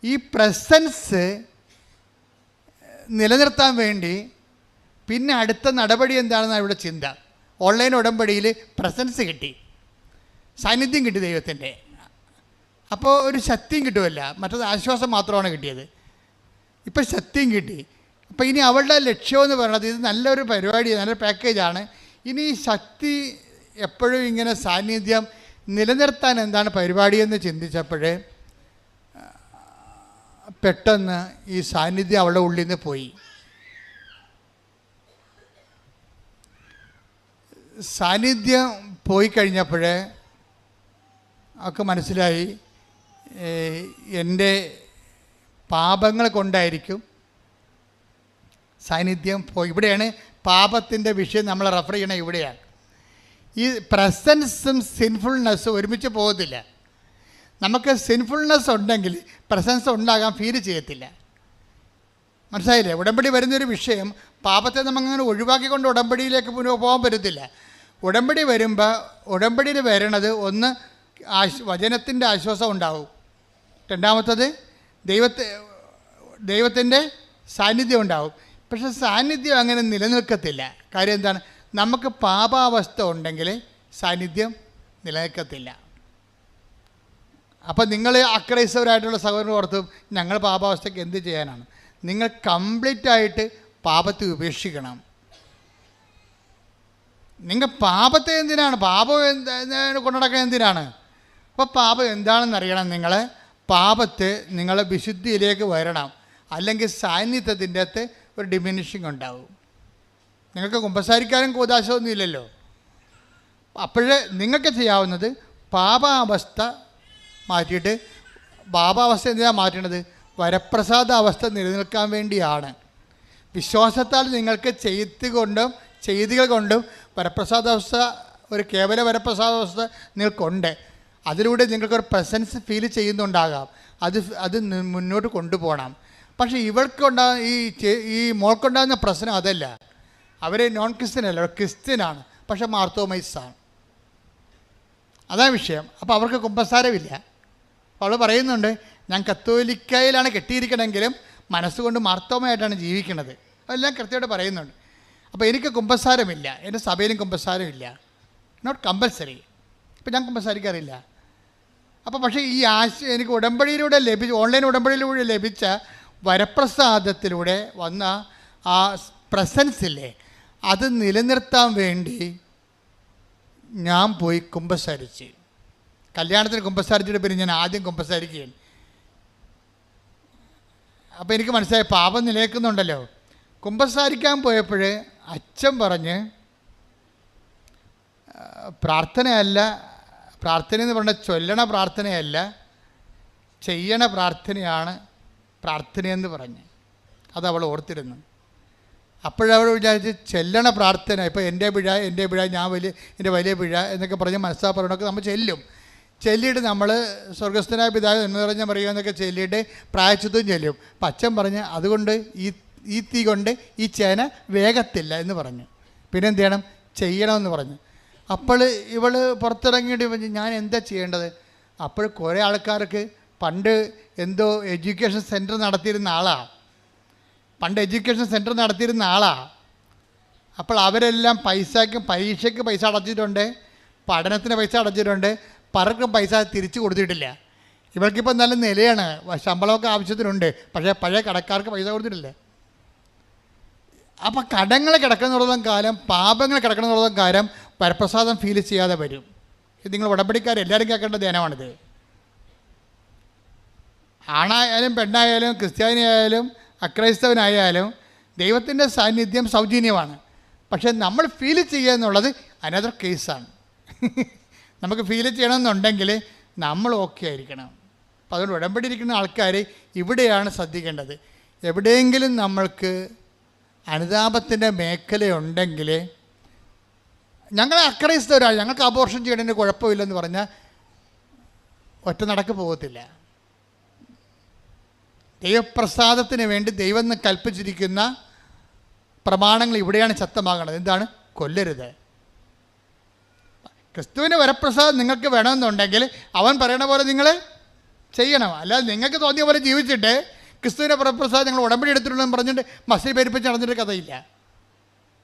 ഈ പ്രസൻസ് നിലനിർത്താൻ വേണ്ടി പിന്നെ അടുത്ത നടപടി എന്താണെന്നാണ് ഇവിടെ ചിന്ത. ഓൺലൈൻ ഉടമ്പടിയിൽ പ്രസൻസ് കിട്ടി, സാന്നിധ്യം കിട്ടി ദൈവത്തിൻ്റെ. അപ്പോൾ ഒരു ശക്തിയും കിട്ടുമല്ല, മറ്റത് ആശ്വാസം മാത്രമാണ് കിട്ടിയത്. ഇപ്പം ശക്തിയും കിട്ടി. അപ്പോൾ ഇനി അവളുടെ ലക്ഷ്യമെന്ന് പറയുന്നത് ഇത് നല്ലൊരു പരിപാടി, നല്ലൊരു പാക്കേജാണ്. ഇനി ഈ ശക്തി എപ്പോഴും ഇങ്ങനെ സാന്നിധ്യം നിലനിർത്താൻ എന്താണ് പരിപാടിയെന്ന് ചിന്തിച്ചപ്പോൾ പെട്ടെന്ന് ഈ സാന്നിധ്യം അവളുടെ ഉള്ളിൽ നിന്ന് പോയി. സാന്നിധ്യം പോയി കഴിഞ്ഞപ്പോൾ അവൾക്ക് മനസ്സിലായി എൻ്റെ പാപങ്ങൾ കൊണ്ടായിരിക്കും സാന്നിധ്യം പോയി. ഇവിടെയാണ് പാപത്തിൻ്റെ വിഷയം നമ്മൾ റെഫർ ചെയ്യണത്. ഇവിടെയാണ് ഈ പ്രസൻസും സിൻഫുൾനെസ്സും ഒരുമിച്ച് പോകത്തില്ല. നമുക്ക് സിൻഫുൾനെസ് ഉണ്ടെങ്കിൽ പ്രസൻസ് ഉണ്ടാകാൻ ഫീൽ ചെയ്യത്തില്ല. മനസ്സിലായില്ലേ? ഉടമ്പടി വരുന്നൊരു വിഷയം, പാപത്തെ നമുക്കങ്ങനെ ഒഴിവാക്കിക്കൊണ്ട് ഉടമ്പടിയിലേക്ക് പോകാൻ പറ്റത്തില്ല. ഉടമ്പടി വരുമ്പോൾ ഉടമ്പടിയിൽ വരണത് ഒന്ന് വചനത്തിൻ്റെ ആശ്വാസം ഉണ്ടാവും, രണ്ടാമത്തത് ദൈവത്തിൻ്റെ സാന്നിധ്യം ഉണ്ടാവും. പക്ഷെ സാന്നിധ്യം അങ്ങനെ നിലനിൽക്കത്തില്ല. കാര്യം എന്താണ്? നമുക്ക് പാപാവസ്ഥ ഉണ്ടെങ്കിൽ സാന്നിധ്യം നിലനിൽക്കത്തില്ല. അപ്പം നിങ്ങൾ അക്രൈസ്തവരായിട്ടുള്ള സഹോദരൻ ഓർത്തും ഞങ്ങൾ പാപാവസ്ഥയ്ക്ക് എന്ത് ചെയ്യാനാണ്? നിങ്ങൾ കംപ്ലീറ്റായിട്ട് പാപത്തെ ഉപേക്ഷിക്കണം. നിങ്ങൾ പാപത്തെ എന്തിനാണ്, പാപം കൊണ്ടുനടക്കാൻ എന്തിനാണ്? അപ്പോൾ പാപം എന്താണെന്ന് അറിയണം. നിങ്ങൾ പാപത്തെ നിങ്ങളെ വിശുദ്ധിയിലേക്ക് വരണം, അല്ലെങ്കിൽ സാന്നിധ്യത്തിൻ്റെ അകത്ത് ഒരു ഡിമിനിഷിങ് ഉണ്ടാവും. നിങ്ങൾക്ക് കുമ്പസാരിക്കാനും കൂദാശമൊന്നും ഇല്ലല്ലോ. അപ്പോഴേ നിങ്ങൾക്ക് ചെയ്യാവുന്നത് പാപാവസ്ഥ മാറ്റിയിട്ട്, പാപാവസ്ഥ എന്തിനാണ് മാറ്റേണ്ടത്? വരപ്രസാദ അവസ്ഥ നിലനിൽക്കാൻ വേണ്ടിയാണ്. വിശ്വാസത്താൽ നിങ്ങൾക്ക് ചെയ്തികൾ കൊണ്ടും വരപ്രസാദാവസ്ഥ, ഒരു കേവല വരപ്രസാദാവസ്ഥ നിങ്ങൾക്കുണ്ട്. അതിലൂടെ നിങ്ങൾക്കൊരു പ്രസൻസ് ഫീൽ ചെയ്യുന്നുണ്ടാകാം. അത് മുന്നോട്ട് കൊണ്ടുപോകണം. പക്ഷേ ഈ മോൾക്കുണ്ടാകുന്ന പ്രശ്നം അതല്ല. അവർ നോൺ ക്രിസ്ത്യനല്ല, അവർ ക്രിസ്ത്യനാണ്, പക്ഷേ മാർത്തോമൈസാണ്. അതാണ് വിഷയം. അപ്പോൾ അവർക്ക് കുമ്പസാരമില്ല. അവൾ പറയുന്നുണ്ട്, ഞാൻ കത്തോലിക്കയിലാണ് കെട്ടിയിരിക്കണമെങ്കിലും മനസ്സുകൊണ്ട് മാർത്തോമയായിട്ടാണ് ജീവിക്കുന്നത്. അതെല്ലാം കൃത്യമായിട്ട് പറയുന്നുണ്ട്. അപ്പോൾ എനിക്ക് കുമ്പസാരമില്ല, എൻ്റെ സഭയിലും കുമ്പസാരമില്ല, നോട്ട് കമ്പൽസറി. ഇപ്പം ഞാൻ കുമ്പസാരിക്കാറില്ല. അപ്പോൾ പക്ഷേ ഈ എനിക്ക് ഉടമ്പടിയിലൂടെ ഓൺലൈൻ ഉടമ്പടിയിലൂടെ ലഭിച്ച വരപ്രസാദത്തിലൂടെ വന്ന ആ പ്രസൻസില്ലേ, അത് നിലനിർത്താൻ വേണ്ടി ഞാൻ പോയി കുമ്പസാരിച്ച്. കല്യാണത്തിന് കുമ്പസാരിച്ചിട്ട് പിന്നെ ഞാൻ ആദ്യം കുമ്പസാരിക്കുകയാണ്. അപ്പോൾ എനിക്ക് മനസ്സിലായി പാപം നിലനിൽക്കുന്നുണ്ടല്ലോ. കുമ്പസാരിക്കാൻ പോയപ്പോൾ അച്ഛൻ പറഞ്ഞ്, പ്രാർത്ഥനയല്ല, പ്രാർത്ഥനയെന്ന് പറഞ്ഞാൽ ചൊല്ലണ പ്രാർത്ഥനയല്ല, ചെയ്യണ പ്രാർത്ഥനയാണ് പ്രാർത്ഥനയെന്ന് പറഞ്ഞ്. അതവൾ ഓർത്തിരുന്നു. അപ്പോഴവൾ വിചാരിച്ച് ചെല്ലണ പ്രാർത്ഥന, ഇപ്പോൾ എൻ്റെ പിഴ ഞാൻ എൻ്റെ വലിയ പിഴ എന്നൊക്കെ പറഞ്ഞ് മനസ്സാപ്പറണമൊക്കെ നമ്മൾ ചെല്ലിയിട്ട് നമ്മൾ സ്വർഗസ്ഥനായ പിതാവ് എന്ന് പറഞ്ഞ പറയുക എന്നൊക്കെ ചെല്ലിയിട്ട് പ്രായച്ചിത്വം ചെല്ലും. അപ്പം അച്ഛൻ പറഞ്ഞ് അതുകൊണ്ട് ഈ തീ കൊണ്ട് ഈ ചേന വേഗത്തില്ല എന്ന് പറഞ്ഞു. പിന്നെ എന്ത് ചെയ്യണമെന്ന് പറഞ്ഞു. അപ്പോൾ ഇവൾ പുറത്തിറങ്ങിയിട്ട് പറഞ്ഞു, ഞാൻ എന്താ ചെയ്യേണ്ടത്? അപ്പോൾ കുറേ ആൾക്കാർക്ക് പണ്ട് എന്തോ എഡ്യൂക്കേഷൻ സെൻറ്റർ നടത്തിയിരുന്ന ആളാണ്. അപ്പോൾ അവരെല്ലാം പരീക്ഷയ്ക്ക് പൈസ അടച്ചിട്ടുണ്ട്, പഠനത്തിന് പൈസ അടച്ചിട്ടുണ്ട്, പലർക്കും പൈസ തിരിച്ചു കൊടുത്തിട്ടില്ല. ഇവൾക്കിപ്പോൾ നല്ല നിലയാണ്, ശമ്പളമൊക്കെ ആവശ്യത്തിനുണ്ട്, പക്ഷേ പഴയ കടക്കാർക്ക് പൈസ കൊടുത്തിട്ടില്ല. അപ്പോൾ കടങ്ങൾ കിടക്കുന്നിടത്തോളം കാലം, പാപങ്ങൾ കിടക്കുന്നിടത്തോളം കാലം വരപ്രസാദം ഫീൽ ചെയ്യാതെ വരും. ഇത് നിങ്ങൾ ഉടമ്പടിക്കാരെല്ലാവരും കേൾക്കേണ്ട ധ്യാനമാണിത്. ആണായാലും പെണ്ണായാലും ക്രിസ്ത്യാനിയായാലും അക്രൈസ്തവനായാലും ദൈവത്തിൻ്റെ സാന്നിധ്യം സൗജന്യമാണ്. പക്ഷേ നമ്മൾ ഫീൽ ചെയ്യുക എന്നുള്ളത് അനദർ കേസാണ്. നമുക്ക് ഫീൽ ചെയ്യണമെന്നുണ്ടെങ്കിൽ നമ്മൾ ഓക്കെ ആയിരിക്കണം. അപ്പോൾ അതുകൊണ്ട് ഉടമ്പടി ഇരിക്കുന്ന ആൾക്കാർ ഇവിടെയാണ് ശ്രദ്ധിക്കേണ്ടത്. എവിടെയെങ്കിലും നമ്മൾക്ക് അനുതാപത്തിൻ്റെ മേഖലയുണ്ടെങ്കിൽ, ഞങ്ങൾ അക്രൈസ്തവരാണ്, ഞങ്ങൾക്ക് അബോർഷൻ ചെയ്യണതിന് കുഴപ്പമില്ലെന്ന് പറഞ്ഞാൽ ഒറ്റ നടക്ക് പോകത്തില്ല. ദൈവപ്രസാദത്തിന് വേണ്ടി ദൈവം എന്ന് കൽപ്പിച്ചിരിക്കുന്ന പ്രമാണങ്ങൾ ഇവിടെയാണ് ശക്തമാകണത്. എന്താണ്? കൊല്ലരുത്. ക്രിസ്തുവിൻ്റെ വരപ്രസാദം നിങ്ങൾക്ക് വേണമെന്നുണ്ടെങ്കിൽ അവൻ പറയണ പോലെ നിങ്ങൾ ചെയ്യണം. അല്ലാതെ നിങ്ങൾക്ക് തോന്നിയ പോലെ ജീവിച്ചിട്ട് ക്രിസ്തുവിൻ്റെ വരപ്രസാദം നിങ്ങൾ ഉടമ്പടി എടുത്തിട്ടുണ്ടെന്ന് പറഞ്ഞിട്ട് മസിൽ പെരുപ്പിച്ച് നടന്നിട്ട് കഥയില്ല.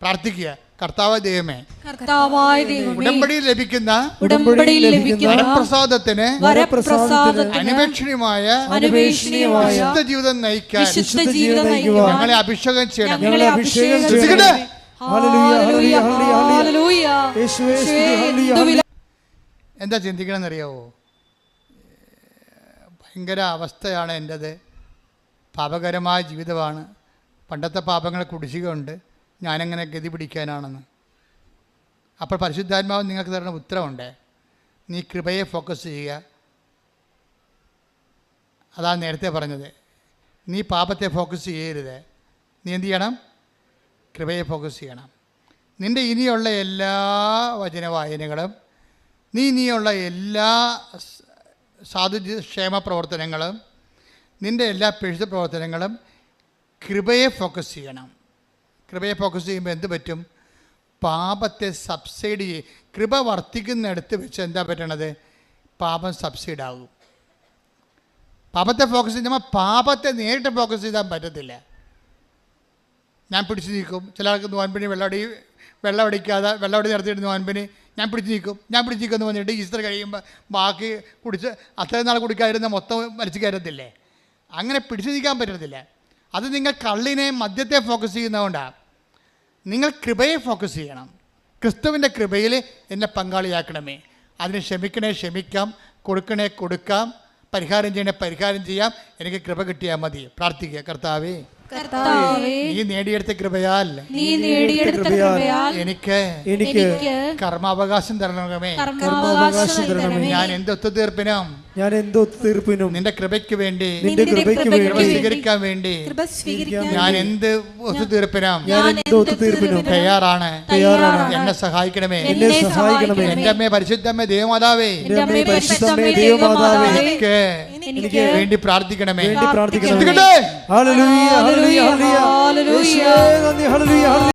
പ്രാർത്ഥിക്കുക, കർത്താവായ ദൈവമേ, ഉടമ്പടിയിൽ ലഭിക്കുന്ന വരപ്രസാദത്തിന് അന്വേഷണീയമായ വിശുദ്ധ ജീവിതം നയിക്കാൻ ഞങ്ങളെ അഭിഷേകം ചെയ്യണം. എന്താ ചിന്തിക്കണമെന്നറിയാവോ? ഭയങ്കര അവസ്ഥയാണ് എൻ്റേത്. പാപകരമായ ജീവിതമാണ്. പണ്ടത്തെ പാപങ്ങളെ കുടിശ്ശികയുണ്ട്. ഞാനെങ്ങനെ ഗതി പിടിക്കാനാണെന്ന്. അപ്പോൾ പരിശുദ്ധാത്മാവ് നിങ്ങൾക്ക് തരുന്ന ഉത്തരവുണ്ട്. നീ കൃപയെ ഫോക്കസ് ചെയ്യുക. അതാണ് നേരത്തെ പറഞ്ഞത്. നീ പാപത്തെ ഫോക്കസ് ചെയ്യരുത്. നീ എന്ത് ചെയ്യണം? കൃപയെ ഫോക്കസ് ചെയ്യണം. നിൻ്റെ ഇനിയുള്ള എല്ലാ വചനവായനകളും, നീ ഇനിയുള്ള എല്ലാ സാധുക്ഷേമ പ്രവർത്തനങ്ങളും, നിൻ്റെ എല്ലാ പിഴുത്ത പ്രവർത്തനങ്ങളും കൃപയെ ഫോക്കസ് ചെയ്യണം. കൃപയെ ഫോക്കസ് ചെയ്യുമ്പോൾ എന്ത് പറ്റും? പാപത്തെ സബ്സൈഡ് ചെയ്യും. കൃപ വർദ്ധിക്കുന്നിടത്ത് വെച്ച് എന്താ പറ്റണത്? പാപം സബ്സൈഡാകും. പാപത്തെ ഫോക്കസ് ചെയ്യുമ്പോൾ പാപത്തെ നേരിട്ട് ഫോക്കസ് ചെയ്താൽ പറ്റത്തില്ല. ഞാൻ പിടിച്ചു നീക്കും. ചില ആൾക്ക് നോൻപിന് വെള്ളമടി നടത്തിയിട്ട് നോൻപിന് ഞാൻ പിടിച്ചു നീക്കുമെന്ന് പറഞ്ഞിട്ട് ഈസ്റ്റർ കഴിയുമ്പോൾ ബാക്കി കുടിച്ച് അത്രയും നാൾ കുടിക്കാതിരുന്ന മൊത്തം വലിച്ചു കയറത്തില്ലേ? അങ്ങനെ പിടിച്ചു നീക്കാൻ പറ്റത്തില്ല. അത് നിങ്ങൾ കള്ളിനെ മദ്യത്തെ ഫോക്കസ് ചെയ്യുന്നതുകൊണ്ടാണ്. നിങ്ങൾ കൃപയെ ഫോക്കസ് ചെയ്യണം. ക്രിസ്തുവിൻ്റെ കൃപയിൽ എന്നെ പങ്കാളിയാക്കണമേ. അതിന് ക്ഷമിക്കാം, കൊടുക്കാം, പരിഹാരം ചെയ്യണേ പരിഹാരം ചെയ്യാം. എനിക്ക് കൃപ കിട്ടിയാൽ മതി. പ്രാർത്ഥിക്കുക, കർത്താവേ, നീ നേടിയെടുത്ത കൃപയാൽ എനിക്ക് കർമാവകാശം തരണമേ. ഞാൻ എന്തൊത്തുതീർപ്പിനും നിന്റെ കൃപയ്ക്ക് വേണ്ടി സ്വീകരിക്കാൻ വേണ്ടി ഞാൻ എന്ത് ഒത്തുതീർപ്പിനും തയ്യാറാണ്. എന്നെ സഹായിക്കണമേ. എന്റെ അമ്മേ, പരിശുദ്ധമ്മേ, ദേവമാതാവേ, എനിക്ക് വേണ്ടി പ്രാർത്ഥിക്കണമേ. ഹല്ലേലൂയ, ഹല്ലേലൂയ, ഹല്ലേലൂയ. യേശുവേ നന്ദി, ഹല്ലേലൂയ.